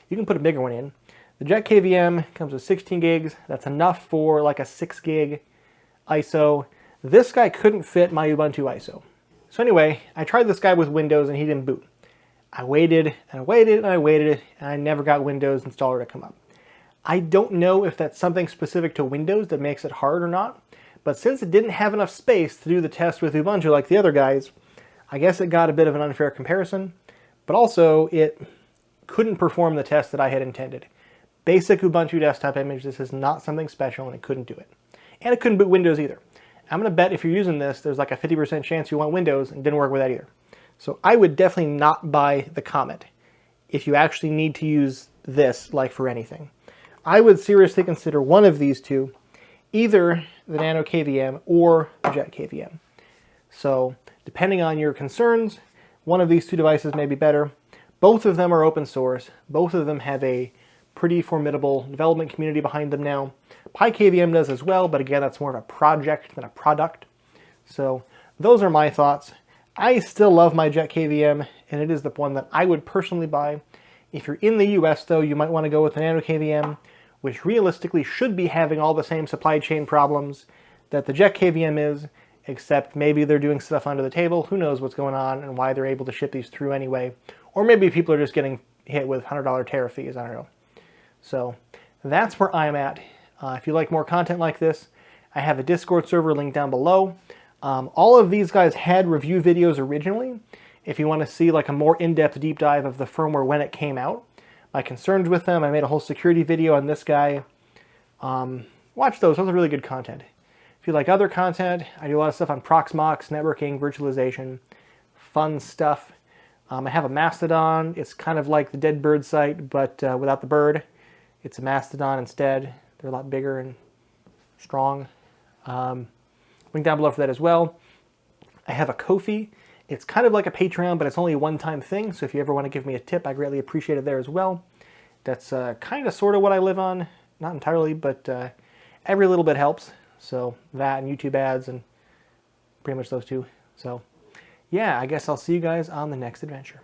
You can put a bigger one in. The JetKVM comes with 16 gigs. That's enough for like a 6 gig ISO. This guy couldn't fit my Ubuntu ISO. So anyway, I tried this guy with Windows and he didn't boot. I waited and I waited and I waited and I never got Windows installer to come up. I don't know if that's something specific to Windows that makes it hard or not, but since it didn't have enough space to do the test with Ubuntu like the other guys, I guess it got a bit of an unfair comparison, but also it couldn't perform the test that I had intended. Basic Ubuntu desktop image, this is not something special and it couldn't do it. And it couldn't boot Windows either. I'm going to bet if you're using this, there's like a 50% chance you want Windows, and it didn't work with that either. So I would definitely not buy the Comet if you actually need to use this like for anything. I would seriously consider one of these two, either the NanoKVM or the JetKVM. So depending on your concerns, one of these two devices may be better. Both of them are open source. Both of them have a pretty formidable development community behind them now. PiKVM does as well, but again, that's more of a project than a product. So those are my thoughts. I still love my JetKVM, and it is the one that I would personally buy. If you're in the US, though, you might want to go with the NanoKVM, which realistically should be having all the same supply chain problems that the JetKVM is, except maybe they're doing stuff under the table. Who knows what's going on and why they're able to ship these through anyway. Or maybe people are just getting hit with $100 tariff fees, I don't know. So that's where I'm at. If you like more content like this, I have a Discord server linked down below. All of these guys had review videos originally. If you want to see like a more in-depth deep dive of the firmware when it came out, my concerns with them, I made a whole security video on this guy. Watch those are really good content. If you like other content, I do a lot of stuff on Proxmox, networking, virtualization, fun stuff. I have a Mastodon. It's kind of like the Dead Bird site, but without the bird. It's a Mastodon instead. They're a lot bigger and strong. Link down below for that as well. I have a Ko-fi. It's kind of like a Patreon, but it's only a one-time thing. So if you ever want to give me a tip, I greatly appreciate it there as well. That's kind of sort of what I live on. Not entirely, but every little bit helps. So that and YouTube ads and pretty much those two. So yeah, I guess I'll see you guys on the next adventure.